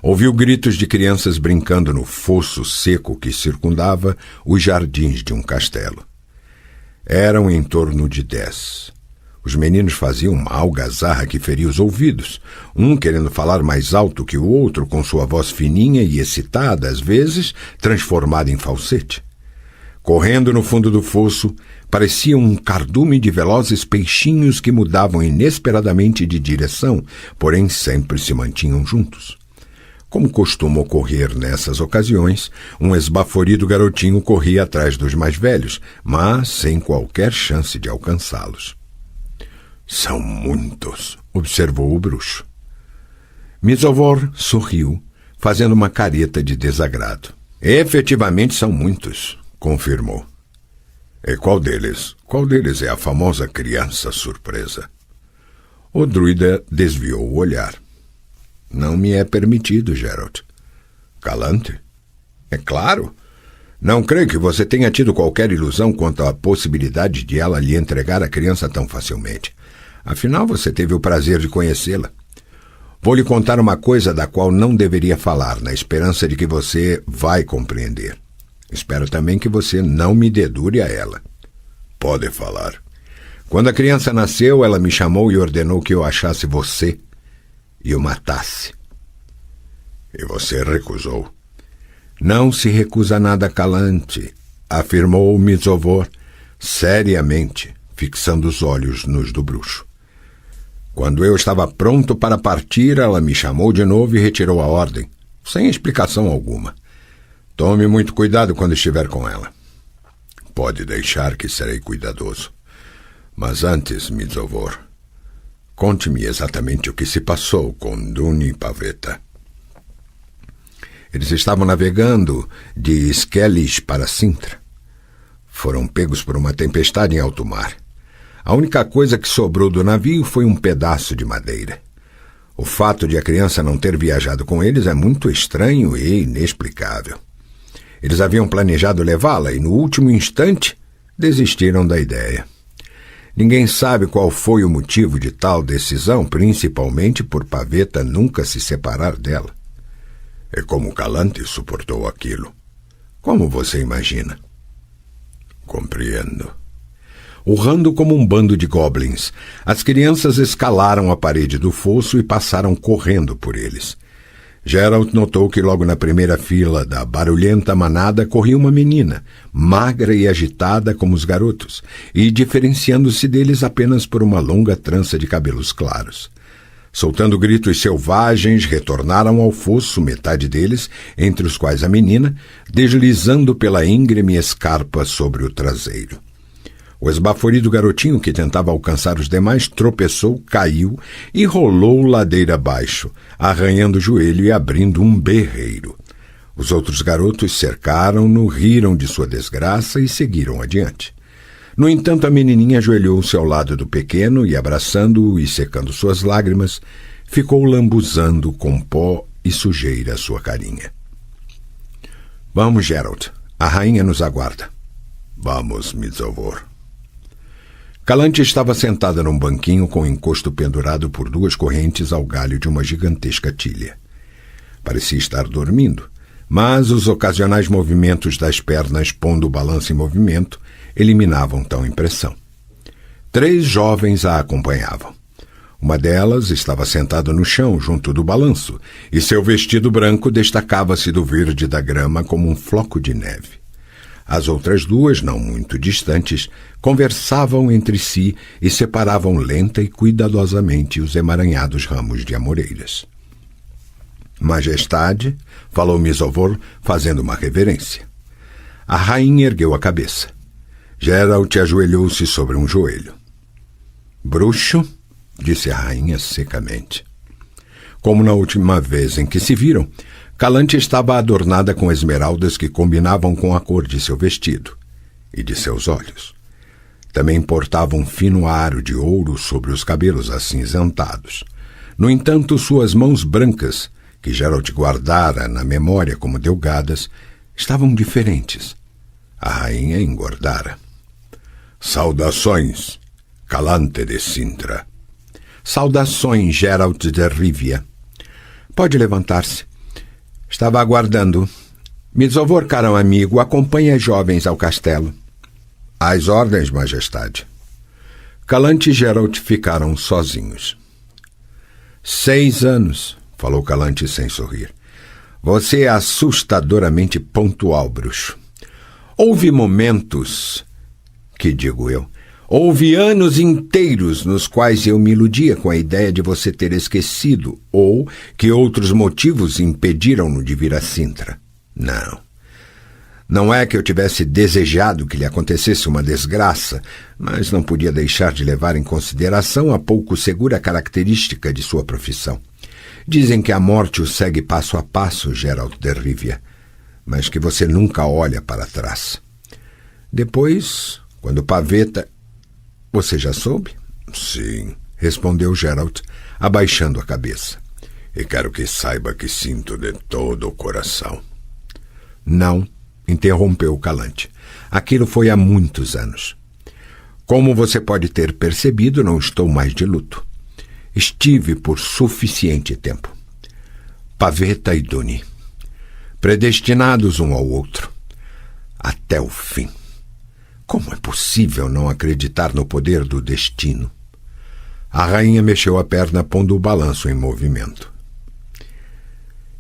Ouviu gritos de crianças brincando no fosso seco que circundava os jardins de um castelo. Eram em torno de 10. Os meninos faziam uma algazarra que feria os ouvidos, um querendo falar mais alto que o outro, com sua voz fininha e excitada, às vezes transformada em falsete. Correndo no fundo do fosso, parecia um cardume de velozes peixinhos que mudavam inesperadamente de direção, porém sempre se mantinham juntos. Como costuma ocorrer nessas ocasiões, um esbaforido garotinho corria atrás dos mais velhos, mas sem qualquer chance de alcançá-los. São muitos, observou o bruxo. Misovor sorriu, fazendo uma careta de desagrado. Efetivamente são muitos, confirmou. E qual deles? Qual deles é a famosa criança surpresa? O druida desviou o olhar. Não me é permitido, Geralt. Calante? É claro. Não creio que você tenha tido qualquer ilusão quanto à possibilidade de ela lhe entregar a criança tão facilmente. Afinal, você teve o prazer de conhecê-la. Vou lhe contar uma coisa da qual não deveria falar, na esperança de que você vai compreender. Espero também que você não me dedure a ela. Pode falar. Quando a criança nasceu, ela me chamou e ordenou que eu achasse você e o matasse. E você recusou. Não se recusa nada, Calante, afirmou o Misovor, seriamente, fixando os olhos nos do bruxo. Quando eu estava pronto para partir, ela me chamou de novo e retirou a ordem, sem explicação alguma. Tome muito cuidado quando estiver com ela. Pode deixar que serei cuidadoso. Mas antes, Misovor, conte-me exatamente o que se passou com Duni e Pavetta. Eles estavam navegando de Skellige para Sintra. Foram pegos por uma tempestade em alto mar. A única coisa que sobrou do navio foi um pedaço de madeira. O fato de a criança não ter viajado com eles é muito estranho e inexplicável. Eles haviam planejado levá-la e, no último instante, desistiram da ideia. Ninguém sabe qual foi o motivo de tal decisão, principalmente por Pavetta nunca se separar dela. E como Calante suportou aquilo? Como você imagina? Compreendo. Urrando como um bando de goblins, as crianças escalaram a parede do fosso e passaram correndo por eles. Geralt notou que logo na primeira fila da barulhenta manada corria uma menina, magra e agitada como os garotos, e diferenciando-se deles apenas por uma longa trança de cabelos claros. Soltando gritos selvagens, retornaram ao fosso, metade deles, entre os quais a menina, deslizando pela íngreme escarpa sobre o traseiro. O esbaforido garotinho que tentava alcançar os demais tropeçou, caiu e rolou ladeira abaixo, arranhando o joelho e abrindo um berreiro. Os outros garotos cercaram-no, riram de sua desgraça e seguiram adiante. No entanto, a menininha ajoelhou-se ao lado do pequeno e, abraçando-o e secando suas lágrimas, ficou lambuzando com pó e sujeira a sua carinha. — Vamos, Geralt. A rainha nos aguarda. — Vamos, Misovor. Calante estava sentada num banquinho com o encosto pendurado por 2 correntes ao galho de uma gigantesca tilha. Parecia estar dormindo, mas os ocasionais movimentos das pernas pondo o balanço em movimento eliminavam tal impressão. 3 jovens a acompanhavam. Uma delas estava sentada no chão, junto do balanço, e seu vestido branco destacava-se do verde da grama como um floco de neve. As outras 2, não muito distantes, conversavam entre si e separavam lenta e cuidadosamente os emaranhados ramos de amoreiras. — Majestade, falou Misovor, fazendo uma reverência. A rainha ergueu a cabeça. Geralt ajoelhou-se sobre um joelho. — Bruxo, disse a rainha secamente. Como na última vez em que se viram, Calante estava adornada com esmeraldas que combinavam com a cor de seu vestido e de seus olhos. Também portava um fino aro de ouro sobre os cabelos acinzentados. No entanto, suas mãos brancas, que Geralt guardara na memória como delgadas, estavam diferentes. A rainha engordara. Saudações, Calante de Sintra. Saudações, Geralt de Rivia. Pode levantar-se. Estava aguardando. Me favor, caro amigo, acompanhe as jovens ao castelo. Às ordens, majestade. Calante e Geralt ficaram sozinhos. 6 anos, falou Calante sem sorrir. Você é assustadoramente pontual, bruxo. Houve momentos, houve anos inteiros nos quais eu me iludia com a ideia de você ter esquecido ou que outros motivos impediram-no de vir a Sintra. Não é que eu tivesse desejado que lhe acontecesse uma desgraça, mas não podia deixar de levar em consideração a pouco segura característica de sua profissão. Dizem que a morte o segue passo a passo, Geralt de Rivia, mas que você nunca olha para trás. Depois, quando Pavetta... Você já soube? Sim, respondeu Geralt, abaixando a cabeça. E quero que saiba que sinto de todo o coração. Não, interrompeu Calante. Aquilo foi há muitos anos. Como você pode ter percebido, não estou mais de luto. Estive por suficiente tempo. Pavetta e Duni, predestinados um ao outro, até o fim. Como é possível não acreditar no poder do destino? A rainha mexeu a perna, pondo o balanço em movimento.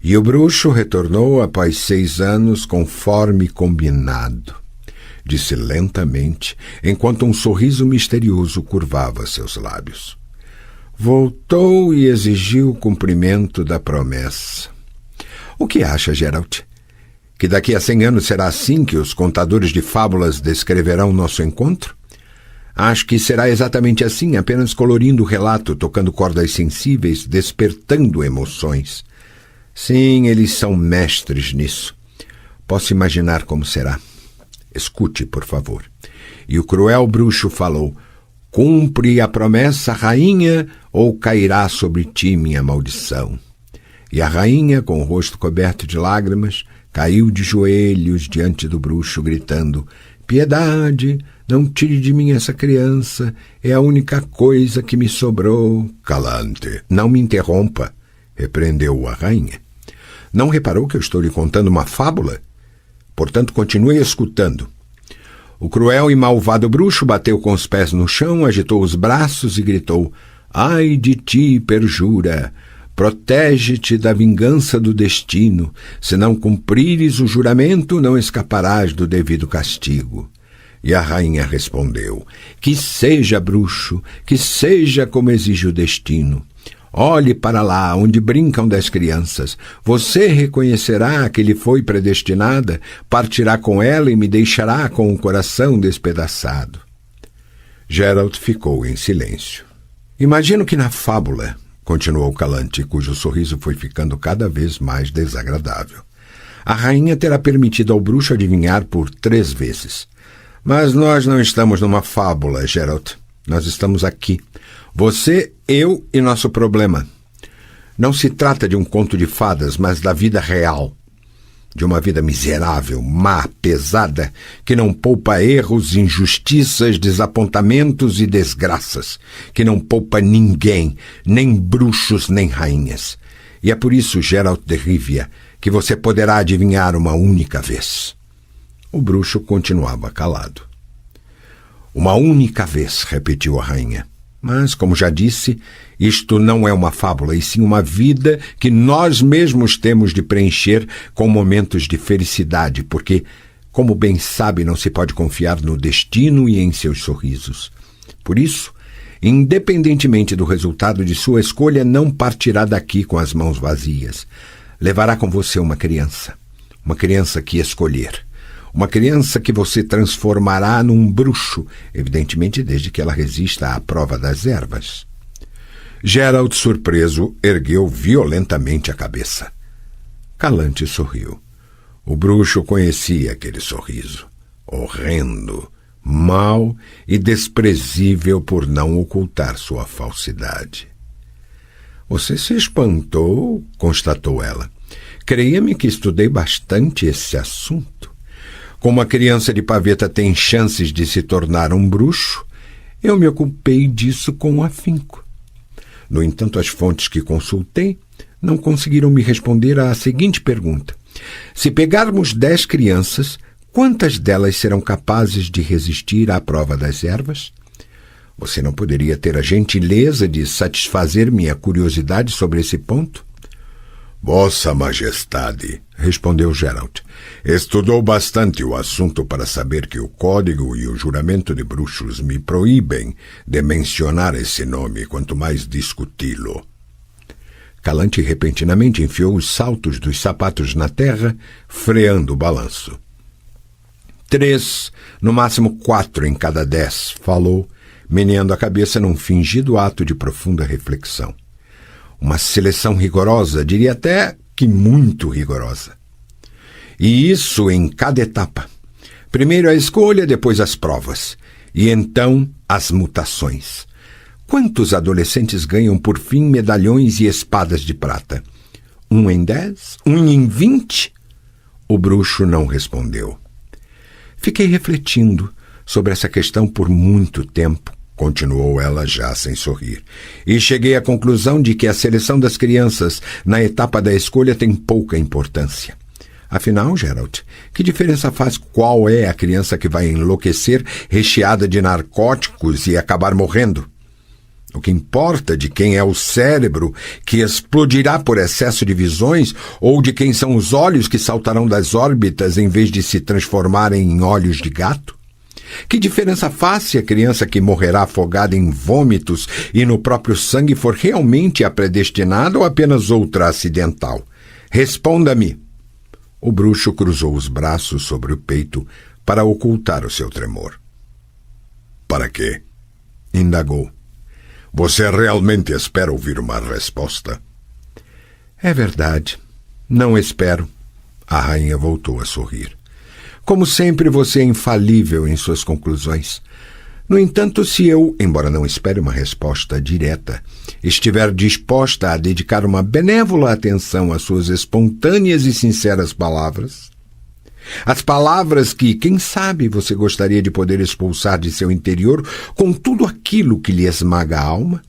E o bruxo retornou após 6 anos conforme combinado, disse lentamente, enquanto um sorriso misterioso curvava seus lábios. Voltou e exigiu o cumprimento da promessa. O que acha, Geralt? Que daqui a 100 anos será assim que os contadores de fábulas descreverão nosso encontro? Acho que será exatamente assim, apenas colorindo o relato, tocando cordas sensíveis, despertando emoções. Sim, eles são mestres nisso. Posso imaginar como será. Escute, por favor. E o cruel bruxo falou: cumpre a promessa, rainha, ou cairá sobre ti minha maldição. E a rainha, com o rosto coberto de lágrimas, caiu de joelhos diante do bruxo, gritando: piedade, não tire de mim essa criança, é a única coisa que me sobrou. Calante. Não me interrompa, repreendeu a rainha. Não reparou que eu estou lhe contando uma fábula? Portanto, continue escutando. O cruel e malvado bruxo bateu com os pés no chão, agitou os braços e gritou: ai de ti, perjura! Protege-te da vingança do destino. Se não cumprires o juramento, não escaparás do devido castigo. E a rainha respondeu: que seja, bruxo, que seja como exige o destino. Olhe para lá, onde brincam 10 crianças. Você reconhecerá que lhe foi predestinada, partirá com ela e me deixará com o coração despedaçado. Geralt ficou em silêncio. Imagino que na fábula, continuou Calante, cujo sorriso foi ficando cada vez mais desagradável, a rainha terá permitido ao bruxo adivinhar por 3 vezes. Mas nós não estamos numa fábula, Geralt. Nós estamos aqui. Você, eu e nosso problema. Não se trata de um conto de fadas, mas da vida real. De uma vida miserável, má, pesada, que não poupa erros, injustiças, desapontamentos e desgraças, que não poupa ninguém, nem bruxos, nem rainhas. E é por isso, Geralt de Rivia, que você poderá adivinhar uma única vez. O bruxo continuava calado. Uma única vez, repetiu a rainha. Mas, como já disse, isto não é uma fábula, e sim uma vida que nós mesmos temos de preencher com momentos de felicidade, porque, como bem sabe, não se pode confiar no destino e em seus sorrisos. Por isso, independentemente do resultado de sua escolha, não partirá daqui com as mãos vazias. Levará com você uma criança que escolher. Uma criança que você transformará num bruxo, evidentemente desde que ela resista à prova das ervas. Geralt, surpreso, ergueu violentamente a cabeça. Calante sorriu. O bruxo conhecia aquele sorriso, horrendo, mau e desprezível por não ocultar sua falsidade. Você se espantou, constatou ela. Creia-me que estudei bastante esse assunto. Como a criança de paveta tem chances de se tornar um bruxo, eu me ocupei disso com afinco. No entanto, as fontes que consultei não conseguiram me responder à seguinte pergunta: se pegarmos 10 crianças, quantas delas serão capazes de resistir à prova das ervas? Você não poderia ter a gentileza de satisfazer minha curiosidade sobre esse ponto? Vossa Majestade, respondeu Geralt, estudou bastante o assunto para saber que o Código e o Juramento de Bruxos me proíbem de mencionar esse nome, quanto mais discuti-lo. Calante repentinamente enfiou os saltos dos sapatos na terra, freando o balanço. 3, no máximo 4 em cada 10, falou, meneando a cabeça num fingido ato de profunda reflexão. Uma seleção rigorosa, diria até que muito rigorosa. E isso em cada etapa. Primeiro a escolha, depois as provas. E então as mutações. Quantos adolescentes ganham por fim medalhões e espadas de prata? 1 em 10? 1 em 20? O bruxo não respondeu. Fiquei refletindo sobre essa questão por muito tempo, continuou ela já sem sorrir, e cheguei à conclusão de que a seleção das crianças na etapa da escolha tem pouca importância. Afinal, Geralt, que diferença faz qual é a criança que vai enlouquecer recheada de narcóticos e acabar morrendo? O que importa de quem é o cérebro que explodirá por excesso de visões ou de quem são os olhos que saltarão das órbitas em vez de se transformarem em olhos de gato? Que diferença faz se a criança que morrerá afogada em vômitos e no próprio sangue for realmente a predestinada ou apenas outra acidental? Responda-me. O bruxo cruzou os braços sobre o peito para ocultar o seu tremor. Para quê? Indagou. Você realmente espera ouvir uma resposta? É verdade. Não espero. A rainha voltou a sorrir. Como sempre, você é infalível em suas conclusões. No entanto, se eu, embora não espere uma resposta direta, estiver disposta a dedicar uma benévola atenção às suas espontâneas e sinceras palavras, as palavras que, quem sabe, você gostaria de poder expulsar de seu interior com tudo aquilo que lhe esmaga a alma?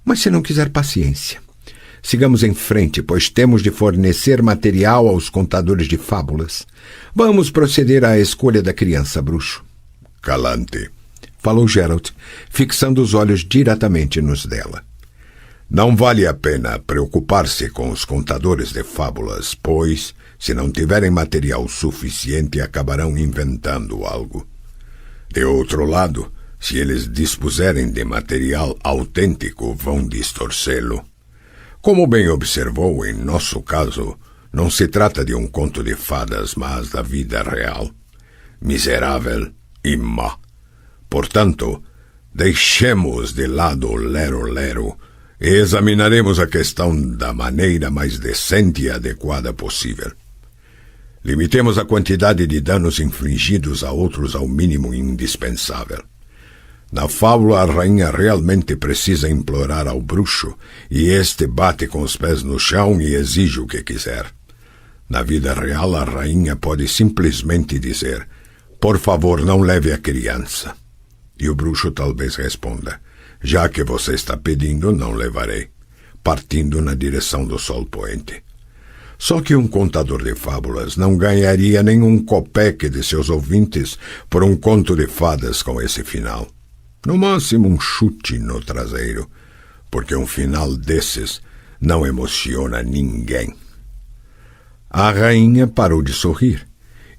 Mas se não quiser, paciência. Sigamos em frente, pois temos de fornecer material aos contadores de fábulas. Vamos proceder à escolha da criança, bruxo. Calante, falou Geralt, fixando os olhos diretamente nos dela. Não vale a pena preocupar-se com os contadores de fábulas, pois, se não tiverem material suficiente, acabarão inventando algo. De outro lado, se eles dispuserem de material autêntico, vão distorcê-lo. Como bem observou, em nosso caso, não se trata de um conto de fadas, mas da vida real, miserável e má. Portanto, deixemos de lado o lero-lero e examinaremos a questão da maneira mais decente e adequada possível. Limitemos a quantidade de danos infligidos a outros ao mínimo indispensável. Na fábula, a rainha realmente precisa implorar ao bruxo, e este bate com os pés no chão e exige o que quiser. Na vida real, a rainha pode simplesmente dizer: por favor, não leve a criança. E o bruxo talvez responda: já que você está pedindo, não levarei, partindo na direção do sol poente. Só que um contador de fábulas não ganharia nenhum copeque de seus ouvintes por um conto de fadas com esse final. No máximo um chute no traseiro, porque um final desses não emociona ninguém. A rainha parou de sorrir,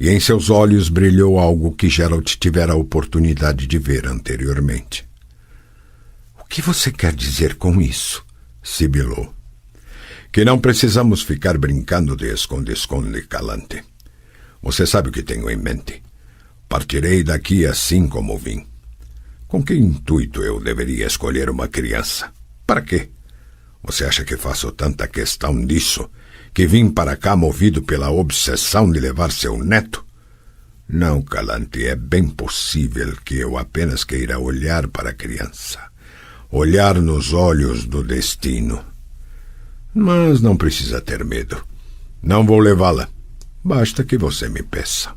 e em seus olhos brilhou algo que Geralt tivera a oportunidade de ver anteriormente. O que você quer dizer com isso? Sibilou. Que não precisamos ficar brincando de esconde-esconde, Calante. Você sabe o que tenho em mente. Partirei daqui assim como vim. Com que intuito eu deveria escolher uma criança? Para quê? Você acha que faço tanta questão disso, que vim para cá movido pela obsessão de levar seu neto? Não, Calante, é bem possível que eu apenas queira olhar para a criança. Olhar nos olhos do destino. Mas não precisa ter medo. Não vou levá-la. Basta que você me peça.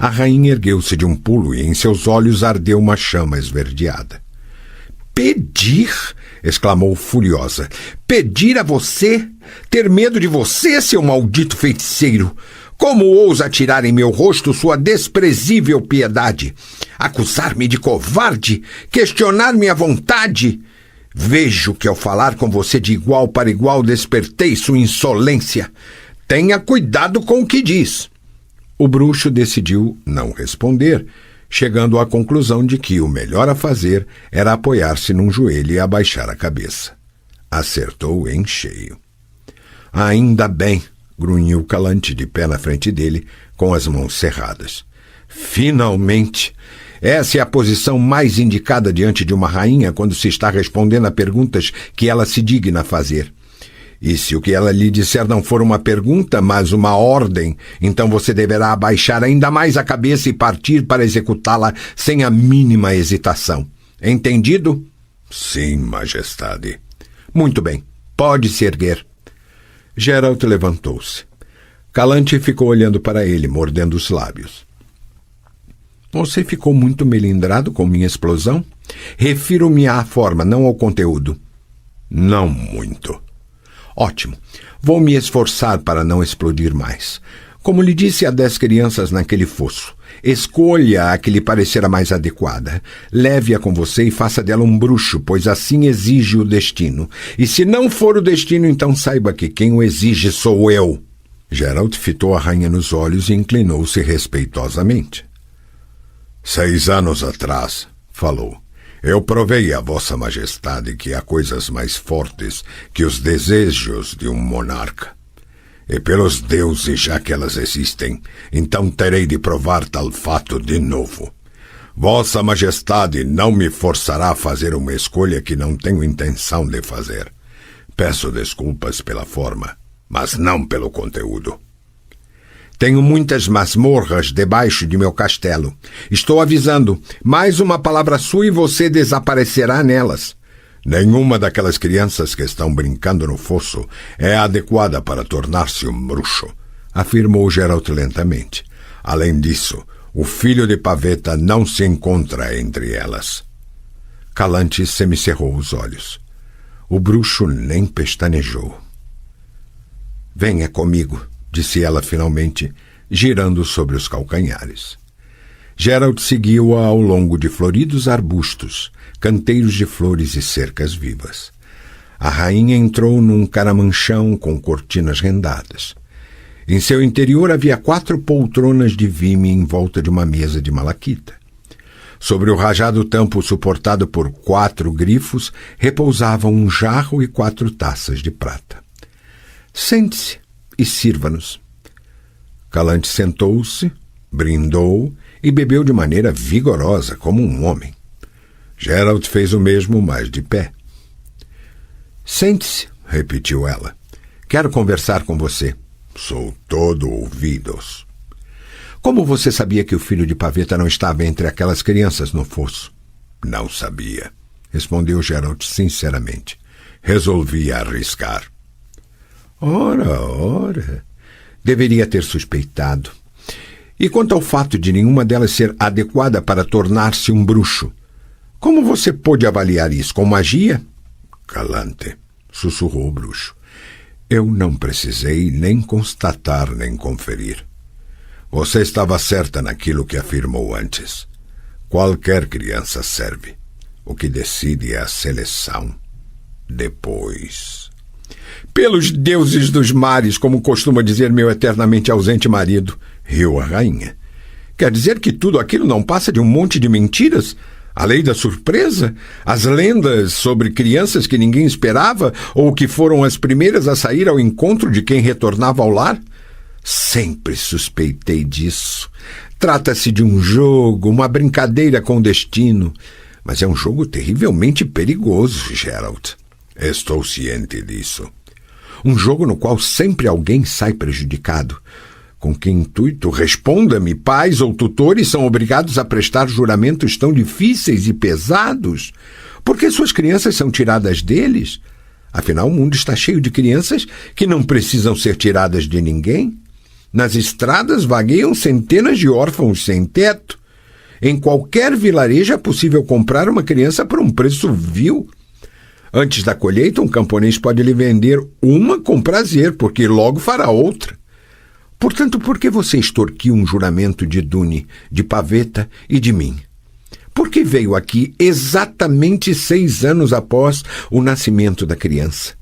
A rainha ergueu-se de um pulo e em seus olhos ardeu uma chama esverdeada. Pedir? Exclamou furiosa. Pedir a você? Ter medo de você, seu maldito feiticeiro? Como ousa atirar em meu rosto sua desprezível piedade? Acusar-me de covarde? Questionar minha vontade? Vejo que ao falar com você de igual para igual despertei sua insolência. Tenha cuidado com o que diz. O bruxo decidiu não responder, chegando à conclusão de que o melhor a fazer era apoiar-se num joelho e abaixar a cabeça. Acertou em cheio. Ainda bem, grunhiu Calante de pé na frente dele, com as mãos cerradas. Finalmente! Essa é a posição mais indicada diante de uma rainha quando se está respondendo a perguntas que ela se digna fazer. E se o que ela lhe disser não for uma pergunta, mas uma ordem, então você deverá abaixar ainda mais a cabeça e partir para executá-la sem a mínima hesitação. Entendido? Sim, majestade. Muito bem. Pode se erguer. Geralt levantou-se. Calante ficou olhando para ele, mordendo os lábios. Você ficou muito melindrado com minha explosão? Refiro-me à forma, não ao conteúdo. Não muito. Ótimo. Vou me esforçar para não explodir mais. Como lhe disse a 10 crianças naquele fosso, escolha a que lhe parecer a mais adequada. Leve-a com você e faça dela um bruxo, pois assim exige o destino. E se não for o destino, então saiba que quem o exige sou eu. Geralt fitou a rainha nos olhos e inclinou-se respeitosamente. 6 anos atrás, falou, eu provei a vossa majestade que há coisas mais fortes que os desejos de um monarca. E pelos deuses, já que elas existem, então terei de provar tal fato de novo. Vossa majestade não me forçará a fazer uma escolha que não tenho intenção de fazer. Peço desculpas pela forma, mas não pelo conteúdo. Tenho muitas masmorras debaixo de meu castelo. Estou avisando, mais uma palavra sua e você desaparecerá nelas. Nenhuma daquelas crianças que estão brincando no fosso é adequada para tornar-se um bruxo, afirmou Geralt lentamente. Além disso, o filho de Pavetta não se encontra entre elas. Calante semicerrou os olhos. O bruxo nem pestanejou. Venha comigo, disse ela finalmente, girando sobre os calcanhares. Geralt seguiu-a ao longo de floridos arbustos, canteiros de flores e cercas vivas. A rainha entrou num caramanchão com cortinas rendadas. Em seu interior havia 4 poltronas de vime em volta de uma mesa de malaquita. Sobre o rajado tampo suportado por 4 grifos repousavam um jarro e 4 taças de prata. Sente-se e sirva-nos. Calante sentou-se, brindou e bebeu de maneira vigorosa, como um homem. Geralt fez o mesmo, mas de pé. Sente-se, repetiu ela. Quero conversar com você. Sou todo ouvidos. Como você sabia que o filho de Pavetta não estava entre aquelas crianças no fosso? Não sabia, respondeu Geralt sinceramente. Resolvi arriscar. Ora, deveria ter suspeitado. E quanto ao fato de nenhuma delas ser adequada para tornar-se um bruxo, como você pôde avaliar isso? Com magia? Calante, sussurrou o bruxo. Eu não precisei nem constatar nem conferir. Você estava certa naquilo que afirmou antes. Qualquer criança serve. O que decide é a seleção. Depois... Pelos deuses dos mares, como costuma dizer meu eternamente ausente marido, riu a rainha. Quer dizer que tudo aquilo não passa de um monte de mentiras? A lei da surpresa? As lendas sobre crianças que ninguém esperava ou que foram as primeiras a sair ao encontro de quem retornava ao lar? Sempre suspeitei disso. Trata-se de um jogo, uma brincadeira com o destino. Mas é um jogo terrivelmente perigoso, Geralt. Estou ciente disso. Um jogo no qual sempre alguém sai prejudicado. Com que intuito? Responda-me, pais ou tutores são obrigados a prestar juramentos tão difíceis e pesados? Por que suas crianças são tiradas deles? Afinal, o mundo está cheio de crianças que não precisam ser tiradas de ninguém. Nas estradas vagueiam centenas de órfãos sem teto. Em qualquer vilarejo é possível comprar uma criança por um preço vil. Antes da colheita, um camponês pode lhe vender uma com prazer, porque logo fará outra. Portanto, por que você extorquiu um juramento de Dune, de Pavetta e de mim? Por que veio aqui exatamente 6 anos após o nascimento da criança?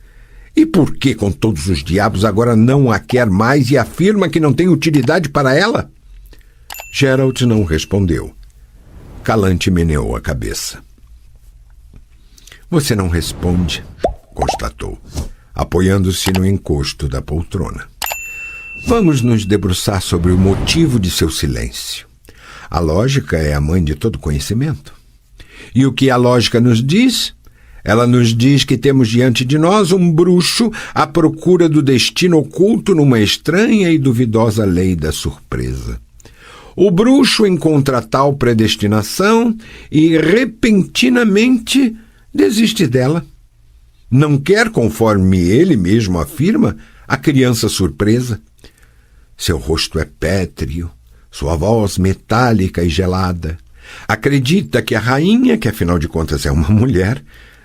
E por que, com todos os diabos, agora não a quer mais e afirma que não tem utilidade para ela? Geralt não respondeu. Calante meneou a cabeça. Você não responde, constatou, apoiando-se no encosto da poltrona. Vamos nos debruçar sobre o motivo de seu silêncio. A lógica é a mãe de todo conhecimento. E o que a lógica nos diz? Ela nos diz que temos diante de nós um bruxo à procura do destino oculto numa estranha e duvidosa lei da surpresa. O bruxo encontra tal predestinação e, repentinamente, desiste dela. Não quer, conforme ele mesmo afirma, a criança surpresa. Seu rosto é pétreo, sua voz metálica e gelada. Acredita que a rainha, que afinal de contas é uma mulher,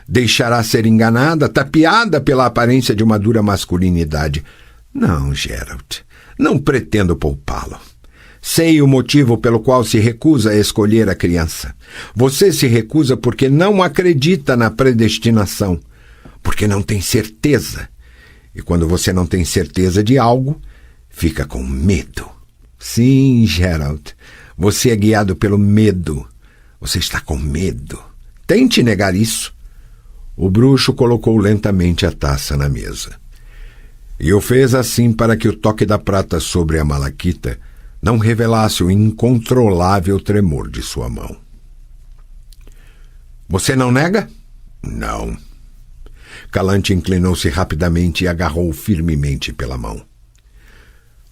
deixará ser enganada, tapeada pela aparência de uma dura masculinidade. Não, Geralt, não pretendo poupá-lo. Sei o motivo pelo qual se recusa a escolher a criança. Você se recusa porque não acredita na predestinação, porque não tem certeza. E quando você não tem certeza de algo, fica com medo. Sim, Geralt, você é guiado pelo medo. Você está com medo. Tente negar isso. O bruxo colocou lentamente a taça na mesa. E o fez assim para que o toque da prata sobre a malaquita não revelasse o incontrolável tremor de sua mão. Você não nega? Não. Calante inclinou-se rapidamente e agarrou firmemente pela mão.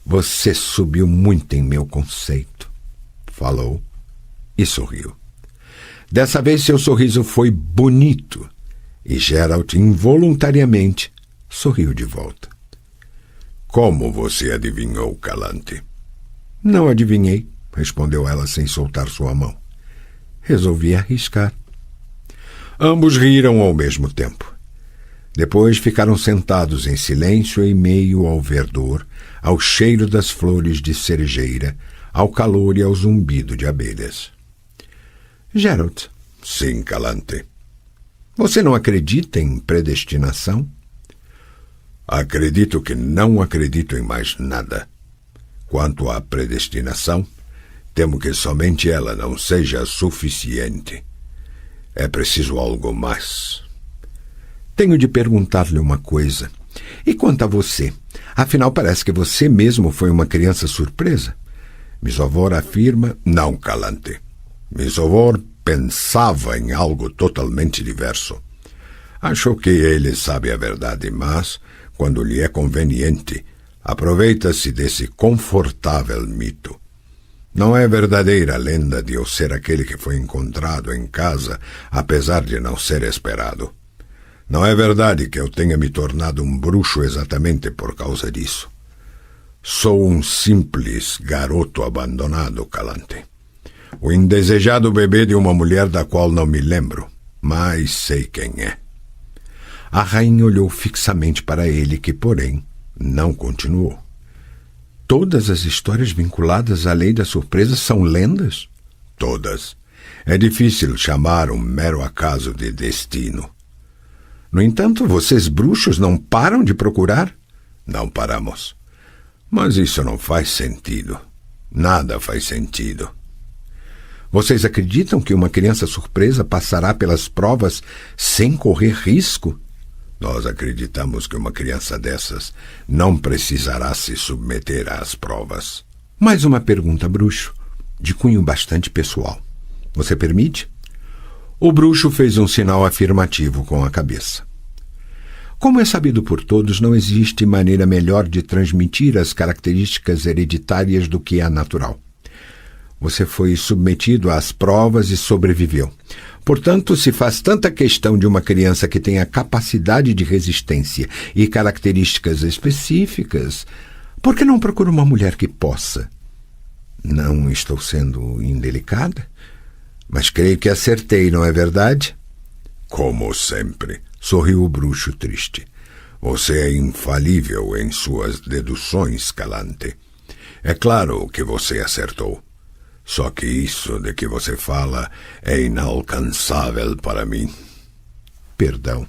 Você subiu muito em meu conceito, falou e sorriu. Dessa vez seu sorriso foi bonito e Geralt involuntariamente sorriu de volta. Como você adivinhou, Calante? Não adivinhei, respondeu ela sem soltar sua mão. Resolvi arriscar. Ambos riram ao mesmo tempo. Depois ficaram sentados em silêncio em meio ao verdor, ao cheiro das flores de cerejeira, ao calor e ao zumbido de abelhas. Geralt. Sim, Calante. Você não acredita em predestinação? Acredito que não acredito em mais nada. Quanto à predestinação, temo que somente ela não seja suficiente. É preciso algo mais. Tenho de perguntar-lhe uma coisa. E quanto a você? Afinal, parece que você mesmo foi uma criança surpresa. Misovor afirma... Não, Calante. Misovor pensava em algo totalmente diverso. Acho que ele sabe a verdade, mas, quando lhe é conveniente, aproveita-se desse confortável mito. Não é verdadeira a lenda de eu ser aquele que foi encontrado em casa, apesar de não ser esperado. Não é verdade que eu tenha me tornado um bruxo exatamente por causa disso. Sou um simples garoto abandonado, Calante. O indesejado bebê de uma mulher da qual não me lembro, mas sei quem é. A rainha olhou fixamente para ele, que, porém, não continuou. Todas as histórias vinculadas à lei da surpresa são lendas? Todas. É difícil chamar um mero acaso de destino. No entanto, vocês bruxos não param de procurar? Não paramos. Mas isso não faz sentido. Nada faz sentido. Vocês acreditam que uma criança surpresa passará pelas provas sem correr risco? Nós acreditamos que uma criança dessas não precisará se submeter às provas. Mais uma pergunta, bruxo, de cunho bastante pessoal. Você permite? O bruxo fez um sinal afirmativo com a cabeça. Como é sabido por todos, não existe maneira melhor de transmitir as características hereditárias do que a natural. Você foi submetido às provas e sobreviveu. Portanto, se faz tanta questão de uma criança que tenha capacidade de resistência e características específicas, Por que não procura uma mulher que possa? Não estou sendo indelicada, mas creio que acertei, não é verdade? Como sempre, sorriu o bruxo triste. Você é infalível em suas deduções, Calante. É claro que você acertou. Só que isso de que você fala é inalcançável para mim. Perdão,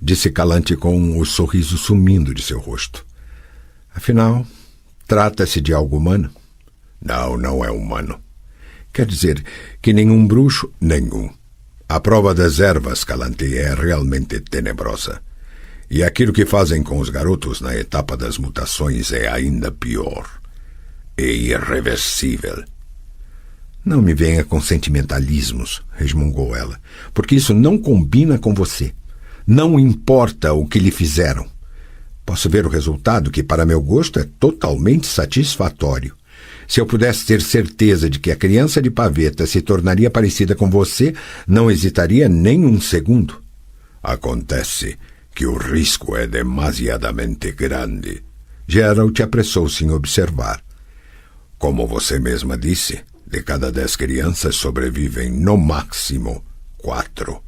disse Calante com o sorriso sumindo de seu rosto. Afinal, trata-se de algo humano? Não, não é humano. Quer dizer que nenhum bruxo... Nenhum. A prova das ervas, Calante, é realmente tenebrosa. E aquilo que fazem com os garotos na etapa das mutações é ainda pior. É irreversível. Não me venha com sentimentalismos, resmungou ela, porque isso não combina com você. Não importa o que lhe fizeram. Posso ver o resultado, que para meu gosto é totalmente satisfatório. Se eu pudesse ter certeza de que a criança de paveta se tornaria parecida com você, não hesitaria nem um segundo. Acontece que o risco é demasiadamente grande. Geralt apressou-se em observar. Como você mesma disse, de cada 10 crianças sobrevivem no máximo 4.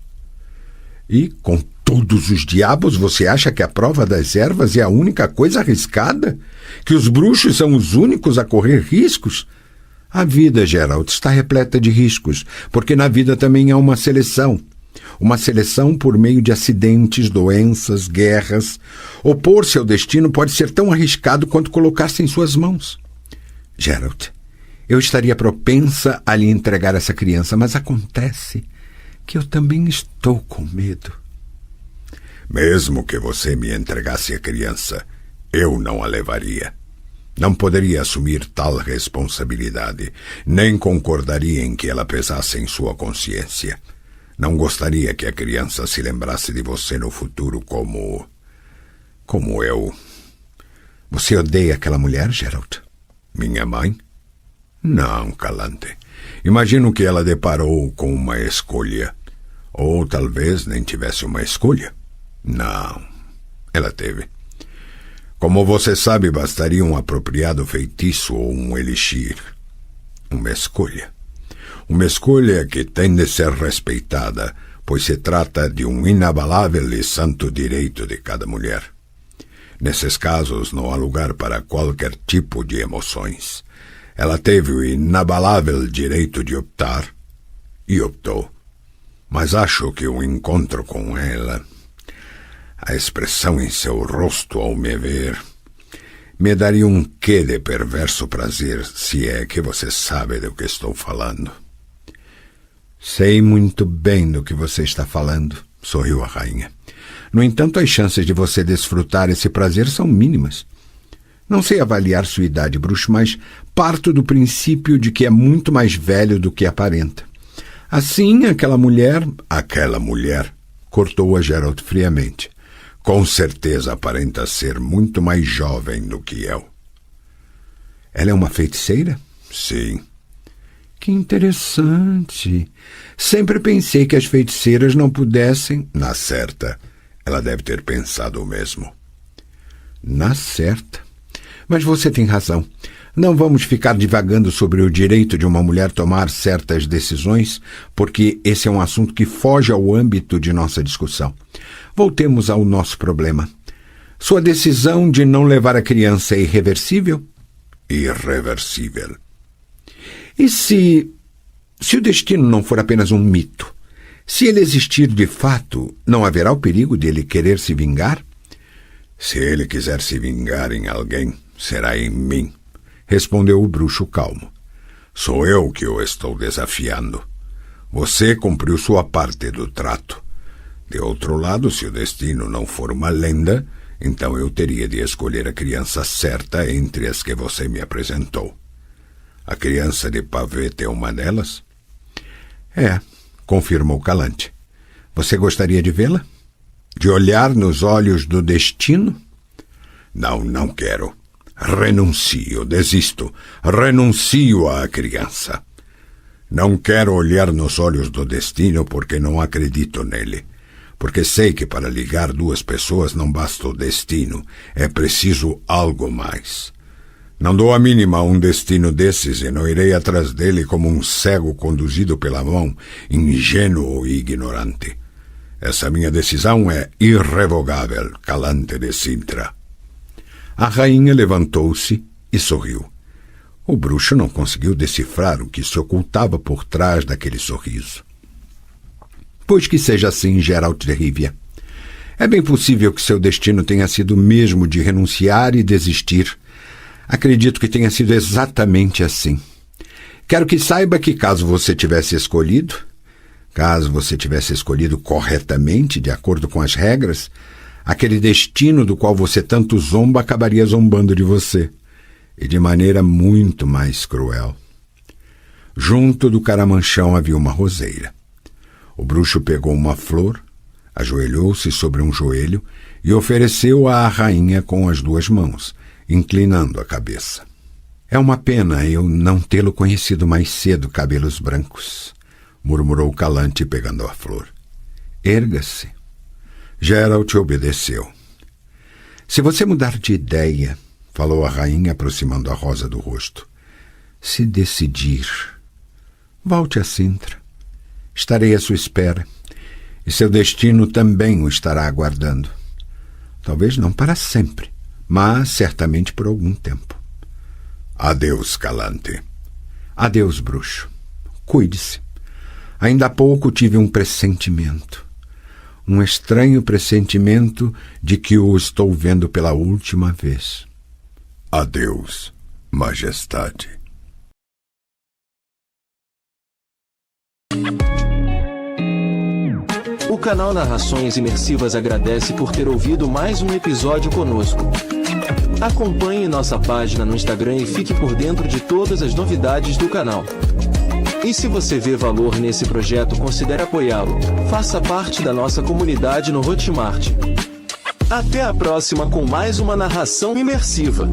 E, com todos os diabos, você acha que a prova das ervas é a única coisa arriscada? Que os bruxos são os únicos a correr riscos? A vida, Geralt, está repleta de riscos, porque na vida também há uma seleção. Uma seleção por meio de acidentes, doenças, guerras. Opor-se ao destino pode ser tão arriscado quanto colocar-se em suas mãos. Geralt, eu estaria propensa a lhe entregar essa criança, mas acontece que eu também estou com medo. Mesmo que você me entregasse a criança, eu não a levaria. Não poderia assumir tal responsabilidade, nem concordaria em que ela pesasse em sua consciência. Não gostaria que a criança se lembrasse de você no futuro como eu. Você odeia aquela mulher, Geralt? Minha mãe? Não, Calante. Imagino que ela deparou com uma escolha. Ou talvez nem tivesse uma escolha. Não, ela teve. Como você sabe, bastaria um apropriado feitiço ou um elixir. Uma escolha. Uma escolha que tem de ser respeitada, pois se trata de um inabalável e santo direito de cada mulher. Nesses casos, não há lugar para qualquer tipo de emoções. Ela teve o inabalável direito de optar, e optou. Mas acho que o encontro com ela, a expressão em seu rosto ao me ver, me daria um quê de perverso prazer, se é que você sabe do que estou falando. Sei muito bem do que você está falando, sorriu a rainha. No entanto, as chances de você desfrutar esse prazer são mínimas. Não sei avaliar sua idade, bruxo, mas parto do princípio de que é muito mais velho do que aparenta. Assim, aquela mulher, cortou a Geralt friamente. Com certeza aparenta ser muito mais jovem do que eu. Ela é uma feiticeira? Sim. Que interessante. Sempre pensei que as feiticeiras não pudessem... Na certa, ela deve ter pensado o mesmo. Na certa. Mas você tem razão. Não vamos ficar divagando sobre o direito de uma mulher tomar certas decisões, porque esse é um assunto que foge ao âmbito de nossa discussão. Voltemos ao nosso problema. Sua decisão de não levar a criança é irreversível? Irreversível. E se o destino não for apenas um mito? Se ele existir de fato, não haverá o perigo de ele querer se vingar? Se ele quiser se vingar em alguém, será em mim, respondeu o bruxo calmo. Sou eu que o estou desafiando. Você cumpriu sua parte do trato. De outro lado, se o destino não for uma lenda, então eu teria de escolher a criança certa entre as que você me apresentou. A criança de paveta é uma delas? É, confirmou Calante. Você gostaria de vê-la? De olhar nos olhos do destino? Não, não quero. Renuncio, desisto. Renuncio à criança. Não quero olhar nos olhos do destino porque não acredito nele. Porque sei que para ligar duas pessoas não basta o destino. É preciso algo mais. Não dou a mínima a um destino desses e não irei atrás dele como um cego conduzido pela mão, ingênuo e ignorante. Essa minha decisão é irrevogável, Calante de Sintra. A rainha levantou-se e sorriu. O bruxo não conseguiu decifrar o que se ocultava por trás daquele sorriso. Pois que seja assim, Geralt de Rivia. É bem possível que seu destino tenha sido o mesmo de renunciar e desistir. Acredito que tenha sido exatamente assim. Quero que saiba que caso você tivesse escolhido corretamente, de acordo com as regras, aquele destino do qual você tanto zomba acabaria zombando de você, e de maneira muito mais cruel. Junto do caramanchão havia uma roseira. O bruxo pegou uma flor, ajoelhou-se sobre um joelho e ofereceu-a à rainha com as 2 mãos, inclinando a cabeça. É uma pena eu não tê-lo conhecido mais cedo, cabelos brancos, murmurou Calante pegando a flor. Erga-se. Geralt obedeceu. Se você mudar de ideia, falou a rainha aproximando a rosa do rosto, se decidir, volte a Sintra. Estarei à sua espera, e seu destino também o estará aguardando. Talvez não para sempre, mas certamente por algum tempo. Adeus, Calante. Adeus, bruxo. Cuide-se. Ainda há pouco tive um pressentimento. Um estranho pressentimento de que o estou vendo pela última vez. Adeus, majestade. O canal Narrações Imersivas agradece por ter ouvido mais um episódio conosco. Acompanhe nossa página no Instagram e fique por dentro de todas as novidades do canal. E se você vê valor nesse projeto, considere apoiá-lo. Faça parte da nossa comunidade no Hotmart. Até a próxima com mais uma narração imersiva.